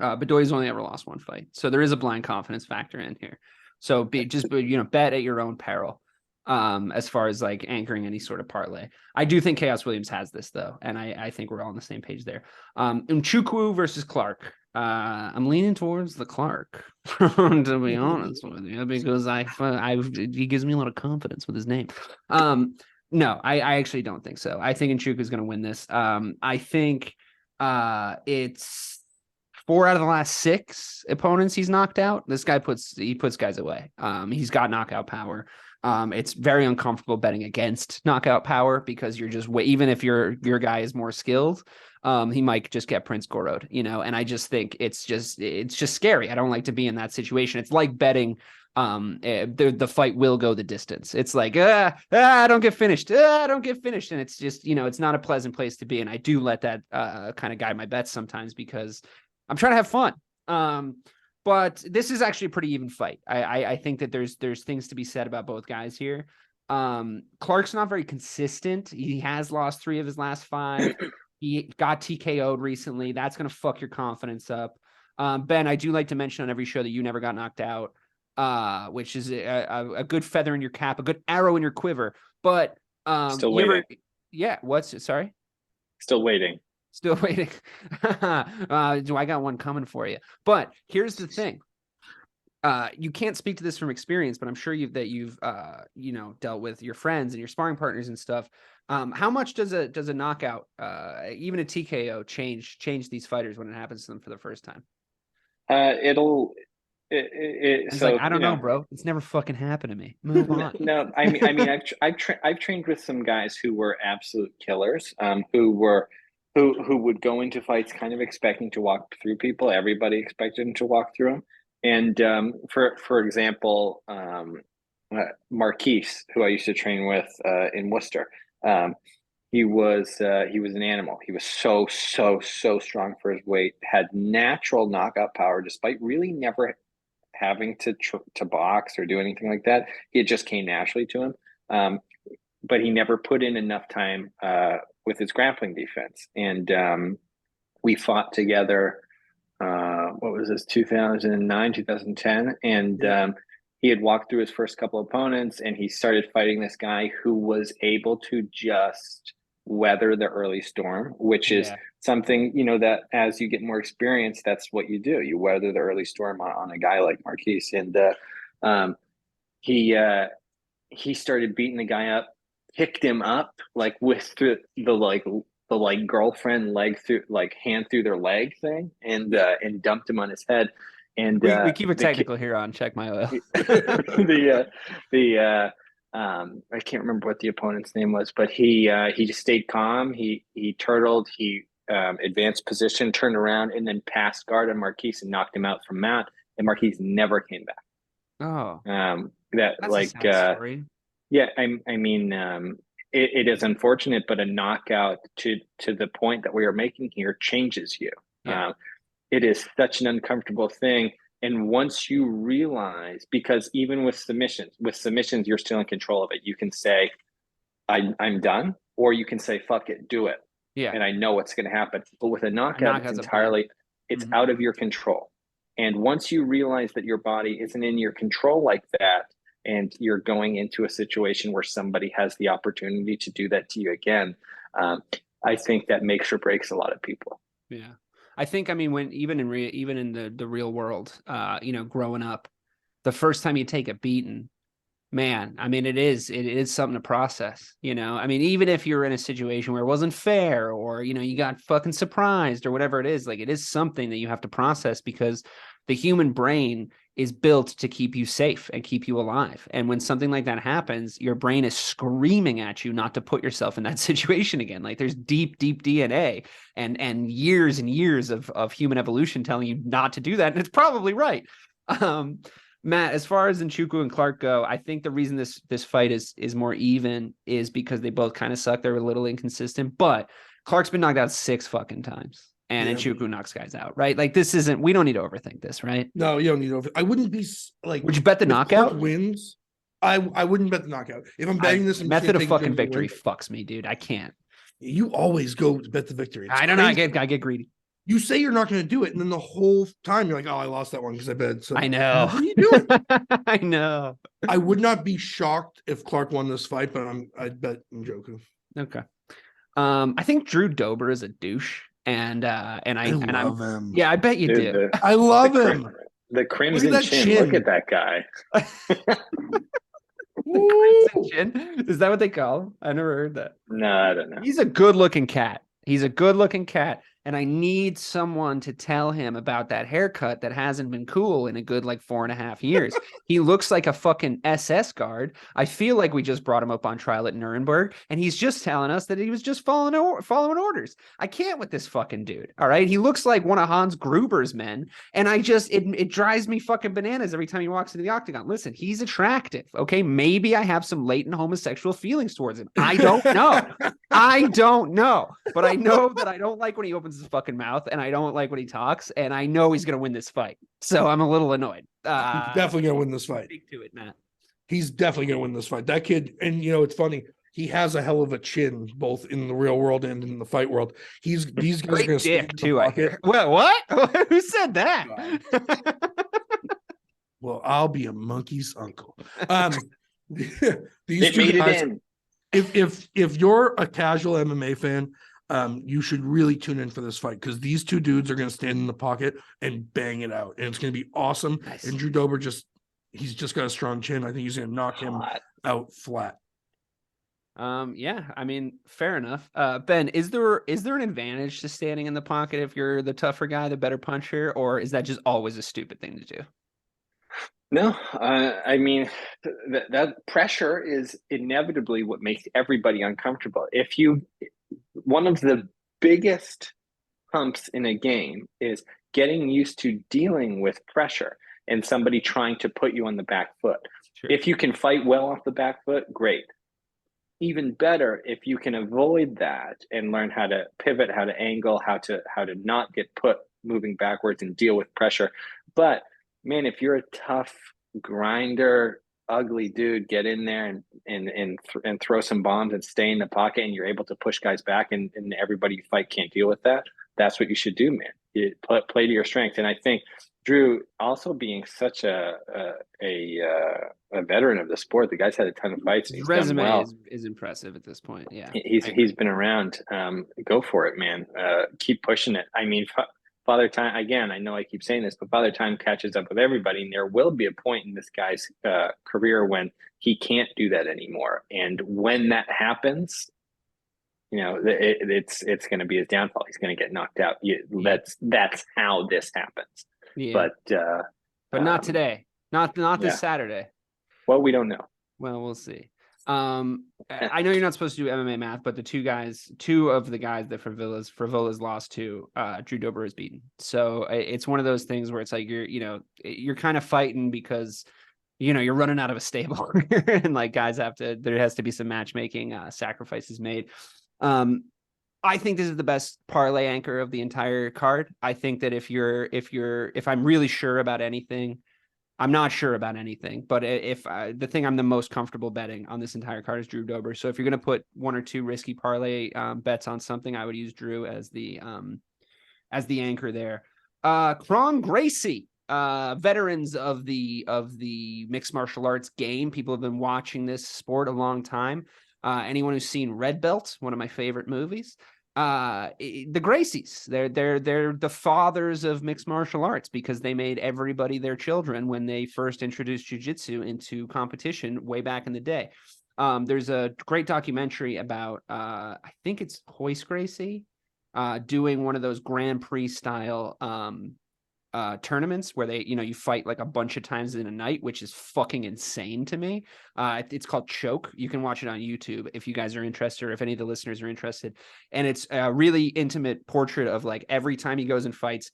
Bedoya's only ever lost one fight. So there is a blind confidence factor in here. So bet at your own peril as far as like anchoring any sort of parlay. I do think Chaos Williams has this though. And I think we're all on the same page there. Nchukwu versus Clarke. I'm leaning towards the Clarke, to be honest with you, because he gives me a lot of confidence with his name. No, I actually don't think so. I think Nchukwu is going to win this. I think it's 4 out of the last 6 opponents he's knocked out. This guy puts guys away. He's got knockout power. It's very uncomfortable betting against knockout power because you're just even if your guy is more skilled, he might just get Prince Gorod, and I just think it's just scary. I don't like to be in that situation. It's like betting the fight will go the distance. It's like I don't get finished. I don't get finished. And it's just, it's not a pleasant place to be. And I do let that kind of guide my bets sometimes because I'm trying to have fun. But this is actually a pretty even fight. I think that there's things to be said about both guys here. Clarke's not very consistent. He has lost 3 of his last 5. He got TKO'd recently. That's going to fuck your confidence up. Ben, I do like to mention on every show that you never got knocked out, which is a good feather in your cap, a good arrow in your quiver. But still waiting. Sorry? Still waiting. Still waiting. Do I got one coming for you? But here's the thing. You can't speak to this from experience, but I'm sure you've dealt with your friends and your sparring partners and stuff. How much does a knockout, even a TKO, change these fighters when it happens to them for the first time? He's so like, I don't know, know, bro. It's never fucking happened to me. Move on. no, I mean, I've trained with some guys who were absolute killers, who would go into fights kind of expecting to walk through people. Everybody expected him to walk through them. And for example, Marquise, who I used to train with in Worcester, he was an animal. He was so strong for his weight. Had natural knockout power, despite really never having to box or do anything like that. It just came naturally to him. But he never put in enough time with his grappling defense. And we fought together. What was this? 2009, 2010, and he had walked through his first couple opponents, and he started fighting this guy who was able to just weather the early storm, which is something, that as you get more experience, that's what you do. You weather the early storm on a guy like Marquise. And he started beating the guy up, picked him up like with the girlfriend leg through, like hand through their leg thing, and dumped him on his head. And we keep it technical here on Check My Oil. I can't remember what the opponent's name was, but he just stayed calm. He turtled. He advanced position, turned around, and then passed guard on Marquise and knocked him out from mount. And Marquise never came back. Oh, that's like a sad story. Yeah, I mean, it is unfortunate, but a knockout to the point that we are making here changes you. Yeah. It is such an uncomfortable thing. And once you realize, because even with submissions, you're still in control of it. You can say, I'm done, or you can say, fuck it, do it. Yeah. And I know what's going to happen. But with a knockout, it's out of your control. And once you realize that your body isn't in your control like that, and you're going into a situation where somebody has the opportunity to do that to you again, I think that makes or breaks a lot of people. Yeah. I think, I mean, when even in the real world, growing up, the first time you take a beating, man, I mean, it is something to process, I mean, even if you're in a situation where it wasn't fair, or, you got fucking surprised or whatever it is, like, it is something that you have to process, because the human brain is built to keep you safe and keep you alive. And when something like that happens, your brain is screaming at you not to put yourself in that situation again. Like, there's deep DNA and years of human evolution telling you not to do that. And it's probably right. Matt, as far as Nchukwu and Clarke go, I think the reason this fight is more even is because they both kind of suck. They're a little inconsistent, but Clarke's been knocked out 6 fucking times. And Nchukwu knocks guys out, right? Like, we don't need to overthink this, right? No, you don't need to I wouldn't be like. Would you bet the knockout? Clarke wins. I wouldn't bet the knockout. If I'm betting this, method of fucking victory fucks me, dude. I can't. You always go to bet the victory. I don't know. I get greedy. You say you're not going to do it, and then the whole time you're like, "Oh, I lost that one because I bet." So I know. What are you doing? I know. I would not be shocked if Clarke won this fight, but I'd bet Nchukwu. Okay. I think Drew Dober is a douche. And I love him. Yeah, I bet you do. I love him. The crimson chin. Look at that guy. Crimson chin. Is that what they call him? I never heard that. No, I don't know. He's a good-looking cat. And I need someone to tell him about that haircut that hasn't been cool in a good 4.5 years. He looks like a fucking SS guard. I feel like we just brought him up on trial at Nuremberg, and he's just telling us that he was just following orders. I can't with this fucking dude. All right, he looks like one of Hans Gruber's men, and it drives me fucking bananas every time he walks into the octagon. Listen, he's attractive. Okay, maybe I have some latent homosexual feelings towards him. I don't know. But I know that I don't like when he opens his fucking mouth, and I don't like when he talks, and I know he's going to win this fight. So I'm a little annoyed. He's definitely going to win this fight. Speak to it, Matt. He's definitely going to win this fight. That kid, and it's funny, he has a hell of a chin, both in the real world and in the fight world. These guys are going to stick too. I hear. Well, what? Who said that? Well, I'll be a monkey's uncle. These it two made guys, it in. If you're a casual MMA fan, you should really tune in for this fight, because these two dudes are going to stand in the pocket and bang it out, and it's going to be awesome. Nice. And Drew Dober he's just got a strong chin. I think he's going to knock him out flat. Yeah, I mean, fair enough. Ben, is there an advantage to standing in the pocket if you're the tougher guy, the better puncher, or is that just always a stupid thing to do? No, I mean, that pressure is inevitably what makes everybody uncomfortable. One of the biggest humps in a game is getting used to dealing with pressure and somebody trying to put you on the back foot. Sure. If you can fight well off the back foot, great. Even better if you can avoid that and learn how to pivot, how to angle, how to not get put moving backwards and deal with pressure. But man, if you're a tough grinder, ugly dude, get in there and throw some bombs and stay in the pocket, and you're able to push guys back, and everybody you fight can't deal with that. That's what you should do, man. You play to your strengths. And I think Drew, also being such a veteran of the sport, the guy's had a ton of fights and His he's done resume well. is impressive at this point. Yeah, He's been around. Go for it, man. Keep pushing it. I mean, Father Time, again, I know I keep saying this, but Father Time catches up with everybody, and there will be a point in this guy's career when he can't do that anymore. And when that happens, it's going to be his downfall. He's going to get knocked out. That's how this happens. Yeah. But not today. Not this Saturday. Well, we don't know. Well, we'll see. I know you're not supposed to do MMA math, but two of the guys that Frivolas lost to, Drew Dober has beaten. So it's one of those things where it's like you're kind of fighting because you're running out of a stable and like there has to be some matchmaking sacrifices made. I think this is the best parlay anchor of the entire card. I think that if I'm really sure about anything, I'm not sure about anything, but the thing I'm the most comfortable betting on this entire card is Drew Dober. So if you're going to put one or two risky parlay bets on something, I would use Drew as the anchor there. Kron Gracie, veterans of the mixed martial arts game. People have been watching this sport a long time. Anyone who's seen Red Belt, one of my favorite movies, the Gracies, they're the fathers of mixed martial arts because they made everybody their children when they first introduced jiu-jitsu into competition way back in the day. There's a great documentary about, I think it's Royce Gracie, doing one of those Grand Prix style tournaments where they you fight like a bunch of times in a night, which is fucking insane to me. It's called Choke. You can watch it on YouTube if you guys are interested, or if any of the listeners are interested. And it's a really intimate portrait of like every time he goes and fights,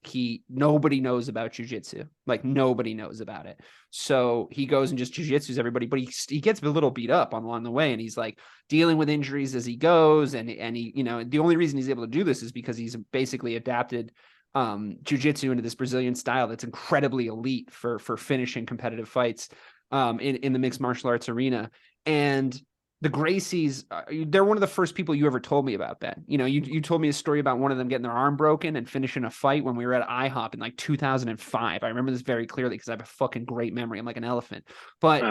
nobody knows about jiu-jitsu. Like nobody knows about it. So he goes and just jiu-jitsus everybody, but he gets a little beat up along the way, and he's like dealing with injuries as he goes. And he the only reason he's able to do this is because he's basically adapted jiu-jitsu into this Brazilian style that's incredibly elite for finishing competitive fights in the mixed martial arts arena. And the Gracies, they're one of the first people you ever told me about, Ben. You told me a story about one of them getting their arm broken and finishing a fight when we were at IHOP in like 2005. I remember this very clearly because I have a fucking great memory. I'm like an elephant. But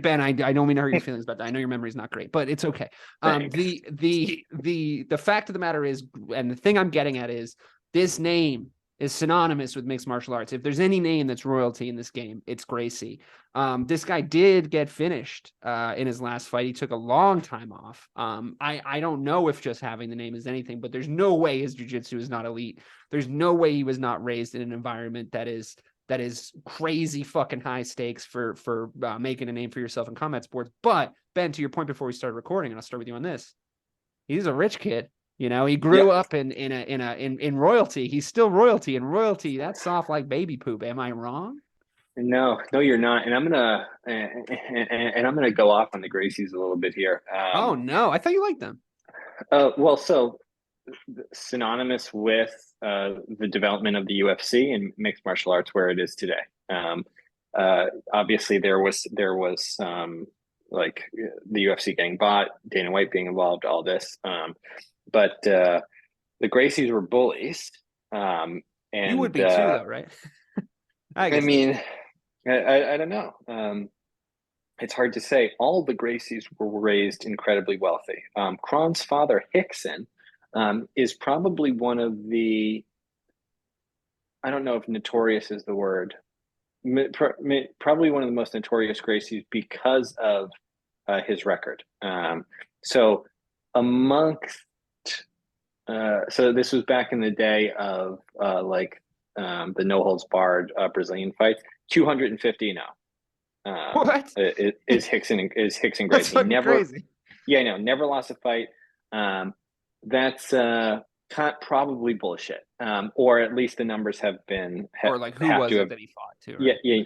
Ben, I don't mean to hurt your feelings about that. I know your memory is not great, but it's okay. The fact of the matter is, and the thing I'm getting at is, this name is synonymous with mixed martial arts. If there's any name that's royalty in this game, it's Gracie. This guy did get finished in his last fight. He took a long time off. I don't know if just having the name is anything, but there's no way his jiu-jitsu is not elite. There's no way he was not raised in an environment that is crazy fucking high stakes for making a name for yourself in combat sports. But Ben, to your point before we started recording, and I'll start with you on this, he's a rich kid. He grew up in royalty. He's still royalty, and royalty, that's soft like baby poop. Am I wrong? No, you're not. And I'm gonna go off on the Gracies a little bit here. Oh no, I thought you liked them. Well, so synonymous with the development of the UFC and mixed martial arts where it is today. Obviously, there was like the UFC getting bought, Dana White being involved, all this. But the Gracies were bullies. And you would be too, though, right? I mean, I don't know. It's hard to say. All the Gracies were raised incredibly wealthy. Kron's father, Hickson, is probably one of the, I don't know if notorious is the word, probably one of the most notorious Gracies because of his record. So this was back in the day of the no holds barred Brazilian fights, 250-0. What? Is Rickson Gracie. That's fucking crazy. Yeah, no, never lost a fight. That's probably bullshit. Or at least the numbers have been. Or like who was it that he fought to? Right? Yeah.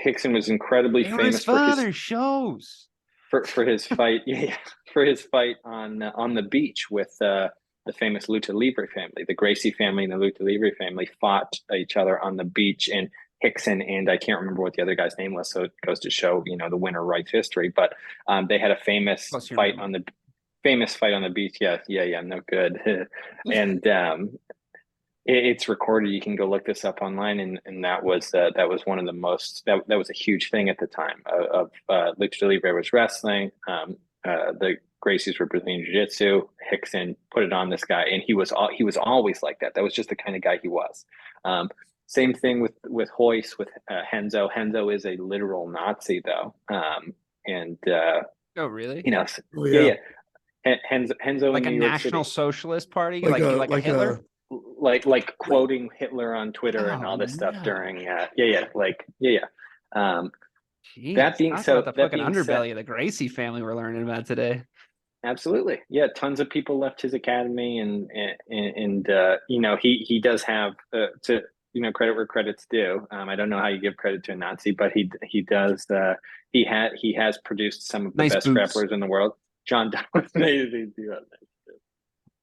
Rickson was incredibly famous for his shows. For his fight. Yeah, for his fight on the beach with the famous Luta Livre family. The Gracie family and the Luta Livre family fought each other on the beach, and Rickson and I can't remember what the other guy's name was, so it goes to show, the winner writes history. But they had a famous fight on the beach. Yeah, no good. And it's recorded. You can go look this up online, and that was one of the most that was a huge thing at the time. Of Lucha Libre was wrestling. The Gracies were Brazilian Jiu-Jitsu. Rickson put it on this guy, and he was always like that. That was just the kind of guy he was. Same thing with Royce, with Renzo. Renzo is a literal Nazi, though. Oh, really? Yeah. Renzo, like a National Socialist Party, like a Hitler, like quoting Hitler on Twitter and all this stuff during. Jeez, that being so, the fucking underbelly of the Gracie family we're learning about today. Absolutely, yeah. Tons of people left his academy, and he does have to. Credit where credit's due. I don't know how you give credit to a Nazi, but he does. He has produced some of the best grapplers in the world. John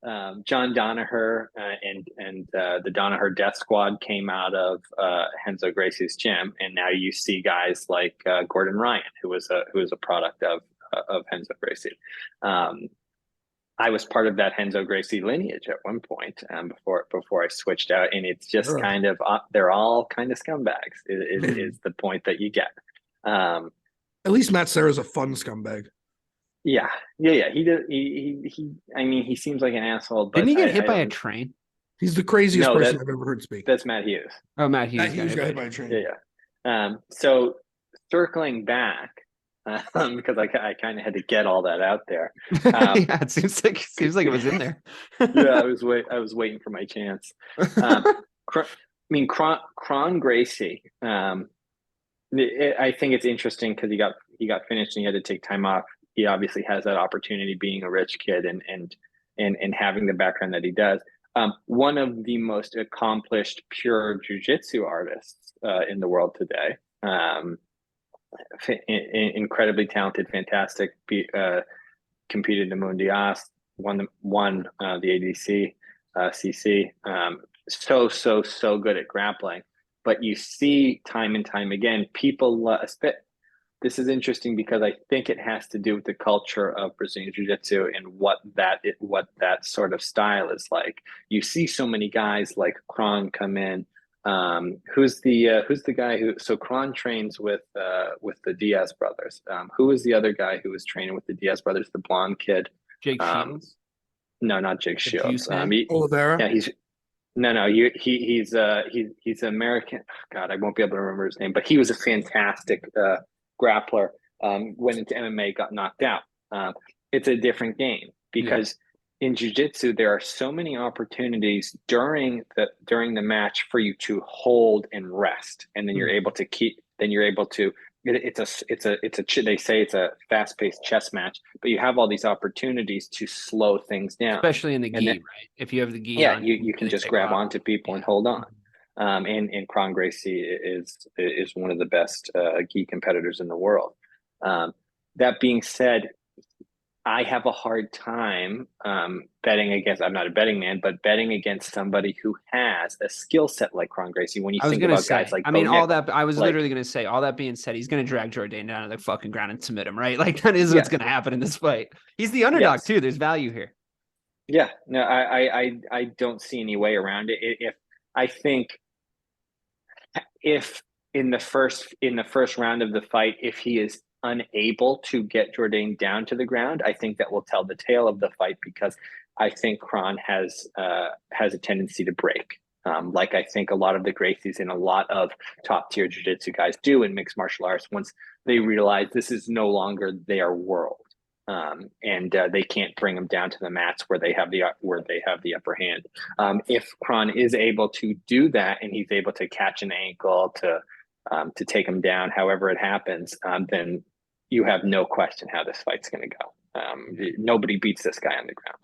Danaher and the Danaher Death Squad came out of Renzo Gracie's gym, and now you see guys like Gordon Ryan, who was a product of Renzo Gracie. I was part of that Renzo Gracie lineage at one point before I switched out, and it's just kind of they're all kind of scumbags. Is the point that you get? At least Matt Serra's a fun scumbag. Yeah. He does. He seems like an asshole. But didn't he get hit by a train? He's the craziest person I've ever heard speak. That's Matt Hughes. Oh, Matt Hughes got hit by a train. Yeah. So circling back. Because I kind of had to get all that out there. Yeah, it seems like it was in there. Yeah, I was waiting for my chance. Kron Gracie. I think it's interesting because he got finished and he had to take time off. He obviously has that opportunity, being a rich kid and having the background that he does. One of the most accomplished pure jiu-jitsu artists in the world today. Incredibly talented, fantastic. Competed in the Mundial, won the ADC, CC. So good at grappling. But you see time and time again, people. This is interesting because I think it has to do with the culture of Brazilian Jiu-Jitsu and what that sort of style is like. You see so many guys like Kron come in. Who's the guy who? So Kron trains with the Diaz brothers. Who was the other guy who was training with the Diaz brothers? The blonde kid. Jake Shields. No, not Jake Shields. Oliveira. Yeah, he's American. God, I won't be able to remember his name, but he was a fantastic grappler. Went into MMA, got knocked out. It's a different game because. Yeah. In jiu-jitsu, there are so many opportunities during the match for you to hold and rest, and then you're able to keep. Then you're able to. They say it's a fast-paced chess match, but you have all these opportunities to slow things down, especially in the gi, right? If you have the gi, yeah, you can just grab onto people and hold on. And Kron Gracie is one of the best gi competitors in the world. That being said, I have a hard time betting against. I'm not a betting man, but betting against somebody who has a skill set like Kron Gracie. When you think about guys like, I was literally going to say. All that being said, he's going to drag Jourdain down to the fucking ground and submit him, right? Like that is what's going to happen in this fight. He's the underdog too. There's value here. Yeah, no, I don't see any way around it. If in the first round of the fight, if he is unable to get Jourdain down to the ground, I think that will tell the tale of the fight, because I think Kron has a tendency to break, like I think a lot of the Gracies and a lot of top tier jiu-jitsu guys do in mixed martial arts once they realize this is no longer their world. and they can't bring him down to the mats where they have the upper hand. If Kron is able to do that and he's able to catch an ankle to take him down, however it happens, then you have no question how this fight's going to go. Nobody beats this guy on the ground.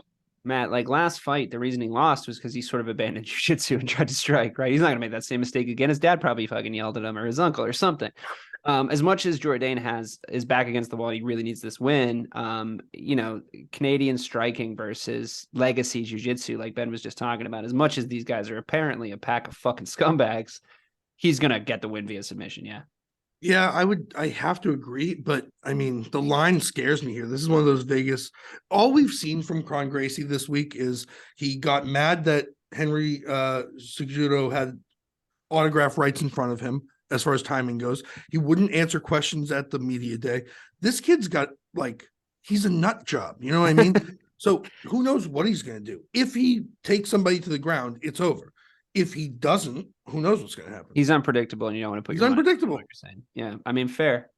Matt, like last fight, the reason he lost was because he sort of abandoned jiu-jitsu and tried to strike, right? He's not going to make that same mistake again. His dad probably fucking yelled at him, or his uncle or something. As much as Jourdain is back against the wall, he really needs this win. Canadian striking versus legacy jiu-jitsu, like Ben was just talking about, as much as these guys are apparently a pack of fucking scumbags, he's going to get the win via submission, yeah. Yeah, I have to agree, but I mean, the line scares me here. This is one of those Vegas. All we've seen from Kron Gracie this week is he got mad that Henry Cejudo had autograph rights in front of him as far as timing goes. He wouldn't answer questions at the media day. This kid's got he's a nut job. You know what I mean? So who knows what he's going to do? If he takes somebody to the ground, it's over. If he doesn't, who knows what's going to happen? He's unpredictable, and you don't want to put. He's unpredictable. What you're saying. Yeah, I mean, fair.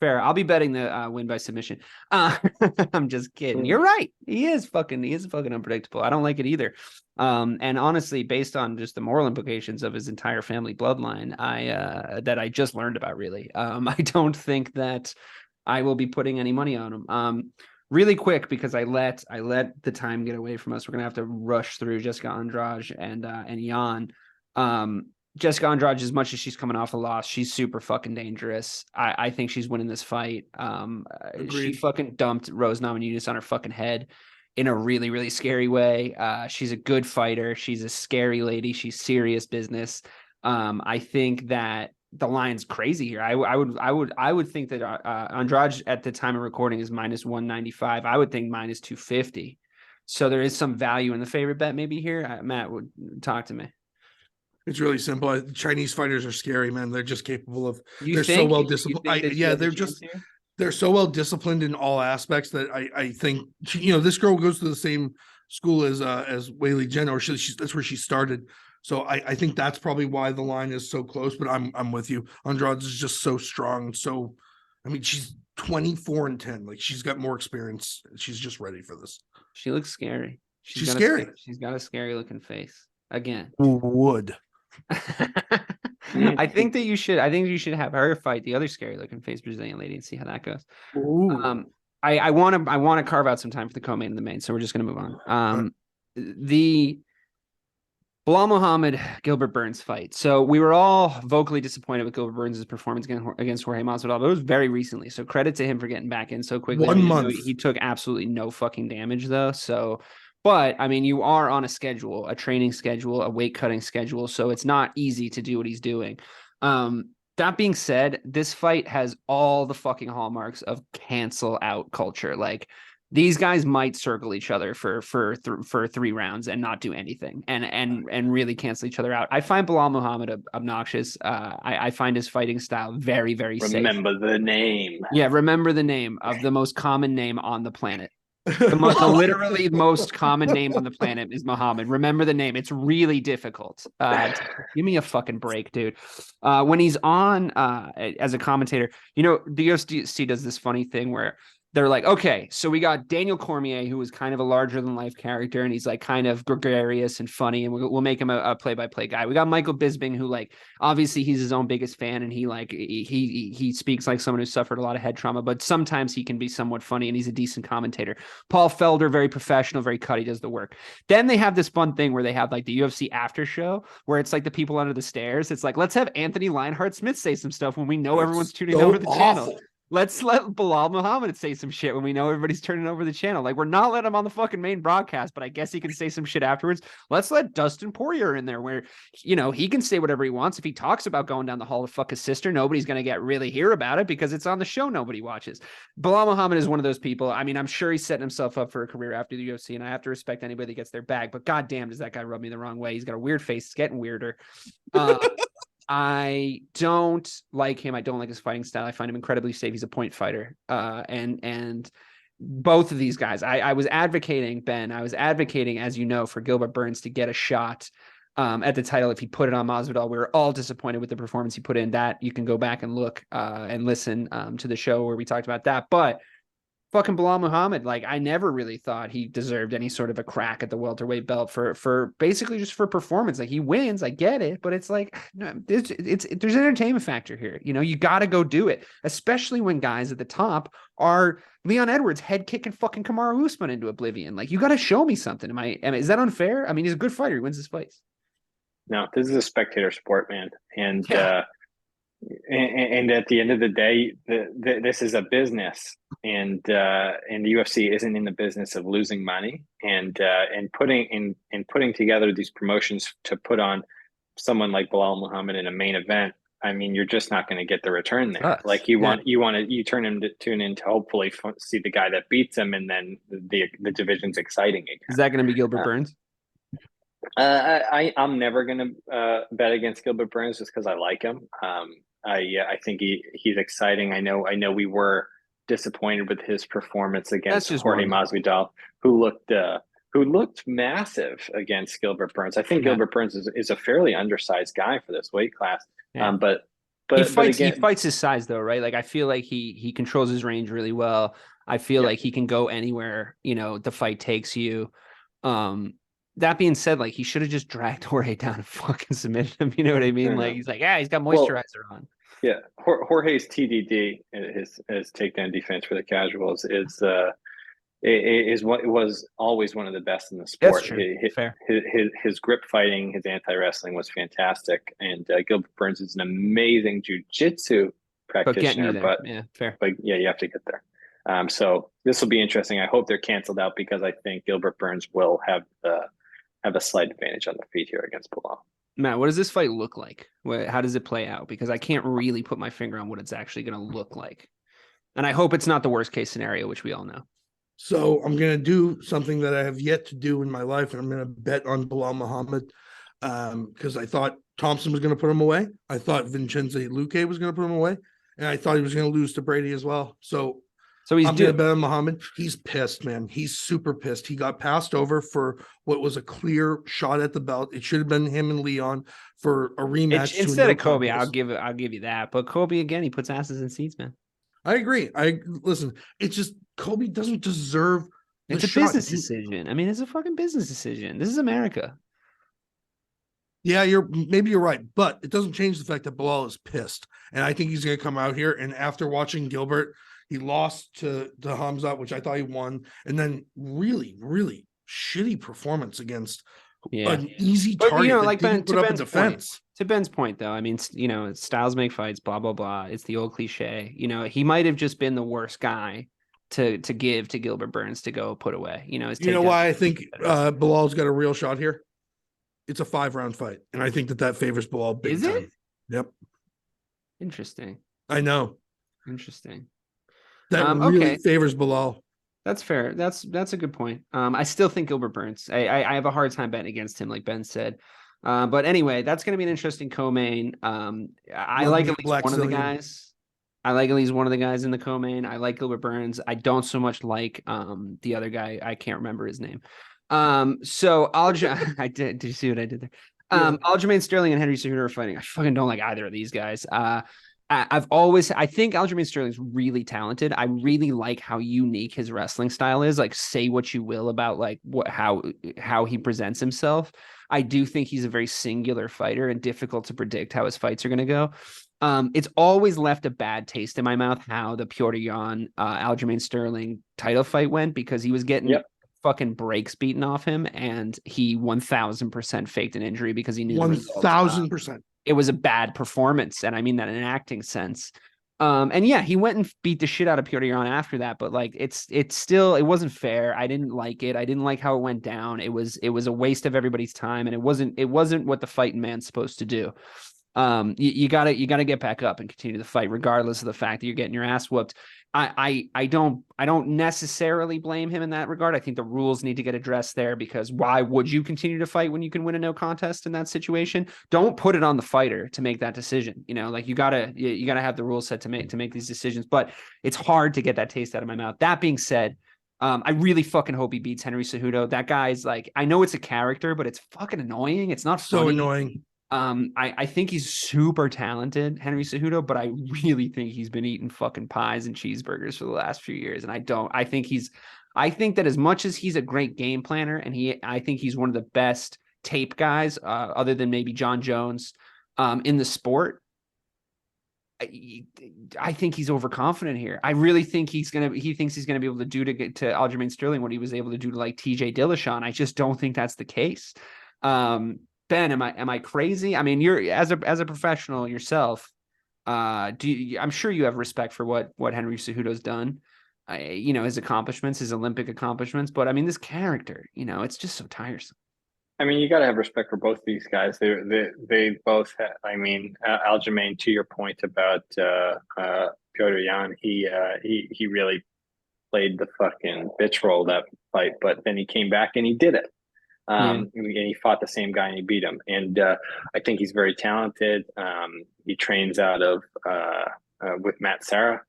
I'll be betting the win by submission. I'm just kidding. You're right. He is fucking unpredictable. I don't like it either. And honestly, based on just the moral implications of his entire family bloodline, that I just learned about, really, I don't think that I will be putting any money on him. Really quick, because I let the time get away from us. We're gonna have to rush through Jessica Andrade and Jan. Jessica Andrade, as much as she's coming off a loss, she's super fucking dangerous. I think she's winning this fight. She fucking dumped Rose Namajunas on her fucking head in a really, really scary way. She's a good fighter. She's a scary lady. She's serious business. I think that the line's crazy here. I would think that Andrade at the time of recording is minus 195. I would think minus 250. So there is some value in the favorite bet maybe here. Matt would talk to me. It's really simple. Chinese fighters are scary, man. They're just capable of. They're so well disciplined. They're so well disciplined in all aspects that I think this girl goes to the same school as Weili Zhang, or that's where she started. So I think that's probably why the line is so close, but I'm with you. Andrade is just so strong. So, I mean, she's 24-10. Like, she's got more experience. She's just ready for this. She looks scary. She's scary. She's got a scary looking face. Again. Would. I think you should have her fight the other scary looking face Brazilian lady and see how that goes. I want to carve out some time for the co-main and the main, so we're just going to move on. The Belal Muhammad, Gilbert Burns fight. So we were all vocally disappointed with Gilbert Burns' performance against Jorge Masvidal, but it was very recently. So credit to him for getting back in so quickly. 1 month. He took absolutely no fucking damage though. So, but I mean, you are on a schedule, a training schedule, a weight cutting schedule. So it's not easy to do what he's doing. That being said, this fight has all the fucking hallmarks of cancel out culture. Like, these guys might circle each other for 3 rounds and not do anything and really cancel each other out. I find Belal Muhammad obnoxious. I find his fighting style very, very safe. Remember the name. Yeah, remember the name of the most common name on the planet. The literally most common name on the planet is Muhammad. Remember the name. It's really difficult. Give me a fucking break, dude. When he's on as a commentator, the UFC does this funny thing where they're like, okay, so we got Daniel Cormier, who was kind of a larger than life character, and he's like kind of gregarious and funny, and we'll make him a play-by-play guy. We got Michael Bisping, who obviously he's his own biggest fan, and he speaks like someone who suffered a lot of head trauma, but sometimes he can be somewhat funny, and he's a decent commentator. Paul Felder, very professional, very cut, he does the work. Then they have this fun thing where they have the UFC after show, where it's like the people under the stairs. It's like, let's have Anthony Lionheart Smith say some stuff when we know everyone's tuning over the channel. Let's let Belal Muhammad say some shit when we know everybody's turning over the channel. We're not letting him on the fucking main broadcast, but I guess he can say some shit afterwards. Let's let Dustin Poirier in there where, he can say whatever he wants. If he talks about going down the hall to fuck his sister, nobody's going to really hear about it because it's on the show nobody watches. Belal Muhammad is one of those people. I mean, I'm sure he's setting himself up for a career after the UFC, and I have to respect anybody that gets their bag, but goddamn, does that guy rub me the wrong way. He's got a weird face. It's getting weirder. I don't like him. I don't like his fighting style. I find him incredibly safe. He's a point fighter. And both of these guys, I was advocating, Ben, as you know, for Gilbert Burns to get a shot at the title if he put it on Masvidal. We were all disappointed with the performance he put in. That you can go back and look and listen to the show where we talked about that. But fucking Belal Muhammad, like I never really thought he deserved any sort of a crack at the welterweight belt for basically just for performance. Like he wins, I get it, but it's like no, there's an entertainment factor here. You know, you got to go do it, especially when guys at the top are Leon Edwards head kicking fucking Kamaru Usman into oblivion. Like you got to show me something. Is that unfair? I mean, he's a good fighter. He wins his fights. No, this is a spectator sport, man, and at the end of the day, this is a business, and the UFC isn't in the business of losing money, and putting together these promotions to put on someone like Belal Muhammad in a main event. I mean, you're just not going to get the return there. Like you tune in to hopefully see the guy that beats him, and then the division's exciting again. Is that going to be Gilbert Burns? I'm never going to bet against Gilbert Burns just because I like him. I think he's exciting. I know we were disappointed with his performance against Jorge Masvidal, who looked massive against Gilbert Burns. I think Gilbert Burns is a fairly undersized guy for this weight class. Yeah. But he fights his size though, right? Like I feel like he controls his range really well. I feel like he can go anywhere, the fight takes you. That being said, like he should have just dragged Jorge down and fucking submitted him. You know what I mean? Like he's like, he's got moisturizer on. Yeah, Jorge's TDD, his takedown defense for the casuals, is what was always one of the best in the sport. That's true. Fair. His grip fighting, his anti-wrestling was fantastic, and Gilbert Burns is an amazing jiu-jitsu practitioner. But fair. But yeah, you have to get there. So this will be interesting. I hope they're canceled out because I think Gilbert Burns will have a slight advantage on the feet here against Belal. Matt, what does this fight look like? How does it play out? Because I can't really put my finger on what it's actually going to look like. And I hope it's not the worst case scenario, which we all know. So I'm going to do something that I have yet to do in my life, and I'm going to bet on Belal Muhammad because I thought Thompson was going to put him away. I thought Vincenzo Luque was going to put him away, and I thought he was going to lose to Brady as well. So he's going to bet on Muhammad. He's pissed, man. He's super pissed. He got passed over for what was a clear shot at the belt. It should have been him and Leon for a rematch. Instead of Kobe, I'll give you that. But Kobe, again, he puts asses in seats, man. I agree. Listen. It's just Kobe doesn't deserve. It's a business decision. I mean, it's a fucking business decision. This is America. Yeah, maybe you're right, but it doesn't change the fact that Belal is pissed, and I think he's going to come out here. And after watching Gilbert, he lost to Hamza, which I thought he won, and then really, really shitty performance against an easy target. Like to Ben's point, though, I mean, styles make fights, blah blah blah. It's the old cliche. He might have just been the worst guy to give to Gilbert Burns to go put away. You know why I think Belal's got a real shot here? It's a 5-round fight, and I think that favors Belal big time. Is it? Yep. Interesting. I know. Interesting. That really favors Belal. That's fair. That's a good point. I still think Gilbert Burns. I have a hard time betting against him, like Ben said. But anyway, that's going to be an interesting co-main. I like at least one of the guys. I like at least one of the guys in the co-main. I like Gilbert Burns. I don't so much like the other guy. I can't remember his name. So did you see what I did there? Aljamain Sterling and Henry Cejudo are fighting. I fucking don't like either of these guys. I think Aljamain Sterling's really talented. I really like how unique his wrestling style is. Like, say what you will about like how he presents himself. I do think he's a very singular fighter and difficult to predict how his fights are going to go. It's always left a bad taste in my mouth how the Petr Yan Aljamain Sterling title fight went, because he was getting fucking breaks beaten off him, and he 1000% faked an injury because he knew 1000%. It was a bad performance, and I mean that in an acting sense. And yeah, he went and beat the shit out of Petr Yan after that, but like it wasn't fair. I didn't like it. I didn't like how it went down. It was a waste of everybody's time, and it wasn't what the fighting man's supposed to do. You gotta get back up and continue the fight, regardless of the fact that you're getting your ass whooped. I don't necessarily blame him in that regard. I think the rules need to get addressed there, because why would you continue to fight when you can win a no contest in that situation? Don't put it on the fighter to make that decision. Like you gotta have the rules set to make these decisions, but it's hard to get that taste out of my mouth. That being said, I really fucking hope he beats Henry Cejudo. That guy's like, I know it's a character, but it's fucking annoying. It's not funny. So annoying. I think he's super talented, Henry Cejudo, but I really think he's been eating fucking pies and cheeseburgers for the last few years. And I think that as much as he's a great game planner, and I think he's one of the best tape guys, other than maybe John Jones, in the sport. I think he's overconfident here. I really think he thinks he's gonna be able to do to Aljamain Sterling what he was able to do to like TJ Dillashaw. I just don't think that's the case. Ben, am I crazy? I mean, you're as a professional yourself. I'm sure you have respect for what Henry Cejudo's done. His accomplishments, his Olympic accomplishments. But I mean, this character, it's just so tiresome. I mean, you got to have respect for both these guys. They both have, I mean, Aljamain, to your point about Jourdain, he really played the fucking bitch role that fight, but then he came back and he did it. And he fought the same guy and he beat him. And I think he's very talented. He trains out of with Matt Serra,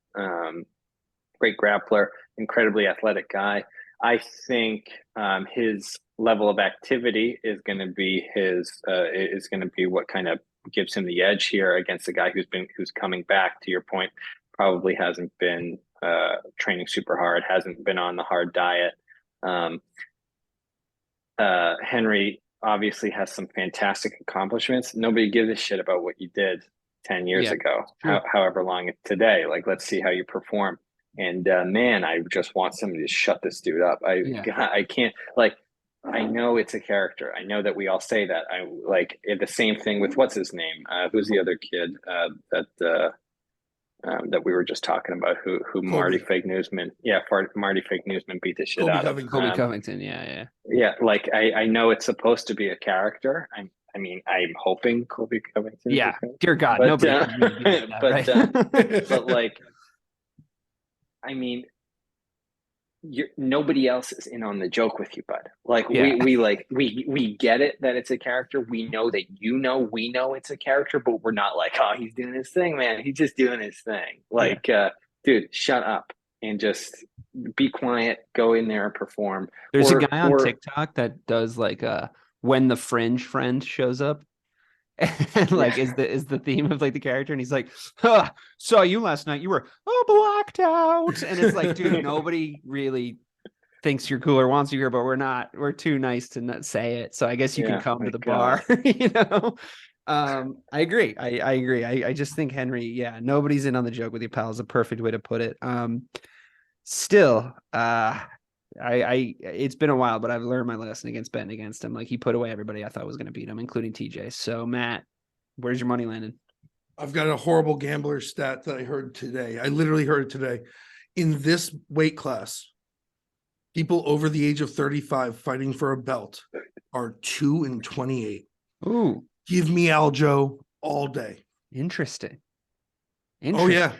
great grappler, incredibly athletic guy. I think his level of activity is going to be what kind of gives him the edge here against a guy who's coming back. To your point, probably hasn't been training super hard, hasn't been on the hard diet. Henry obviously has some fantastic accomplishments. Nobody gives a shit about what you did 10 years ago, however long it's today. Like, let's see how you perform. And man, I just want somebody to shut this dude up. I can't, like, I know it's a character. I know that we all say that. I like the same thing with what's his name? Who's the other kid that we were just talking about? Who Kobe. Marty Fake Newsman? Yeah, Marty Fake Newsman beat the shit out of Kobe Covington. Yeah. Like I know it's supposed to be a character. I mean, I'm hoping Kobe Covington. Yeah, dear God, nobody. But like, I mean, nobody else is in on the joke with you, bud. Like we get it that it's a character. We know that we know it's a character, but we're not like, oh, he's doing his thing, man. He's just doing his thing. Like, dude, shut up and just be quiet. Go in there and perform. There's a guy on TikTok that does like when the fringe friend shows up. And like is the theme of like the character, and he's like, saw you last night, you were blacked out, and it's like, dude, nobody really thinks you're cool or wants you here, but we're too nice to not say it, so I guess you can come to the bar. I agree. I agree. I just think Henry, nobody's in on the joke with you, pal, is a perfect way to put it. Still, it's been a while, but I've learned my lesson against betting against him. Like, he put away everybody I thought was going to beat him, including TJ. So, Matt, where's your money landed? I've got a horrible gambler stat that I heard today. I literally heard it today. In this weight class, people over the age of 35 fighting for a belt are 2-28. Ooh. Give me Aljo all day. Interesting. Oh, yeah.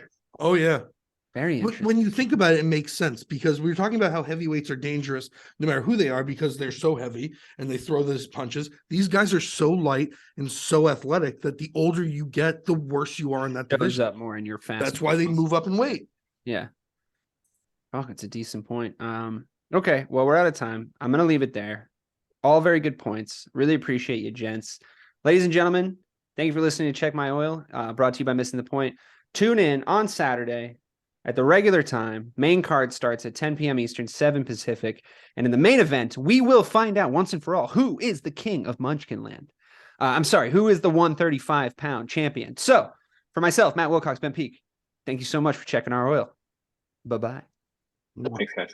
Very interesting. When you think about it, it makes sense, because we were talking about how heavyweights are dangerous no matter who they are, because they're so heavy and they throw those punches. These guys are so light and so athletic that the older you get, the worse you are in that division. Up more in your fast. That's why they move up in weight. Yeah. Oh, it's a decent point. Okay, well, we're out of time. I'm going to leave it there. All very good points. Really appreciate you, gents. Ladies and gentlemen, thank you for listening to Check My Oil, brought to you by Missing the Point. Tune in on Saturday at the regular time. Main card starts at 10 p.m. Eastern, 7 Pacific. And in the main event, we will find out once and for all who is the king of Munchkinland. Who is the 135-pound champion. So, for myself, Matt Wilcox, Ben Peak, thank you so much for checking our oil. Bye-bye. Thanks, guys.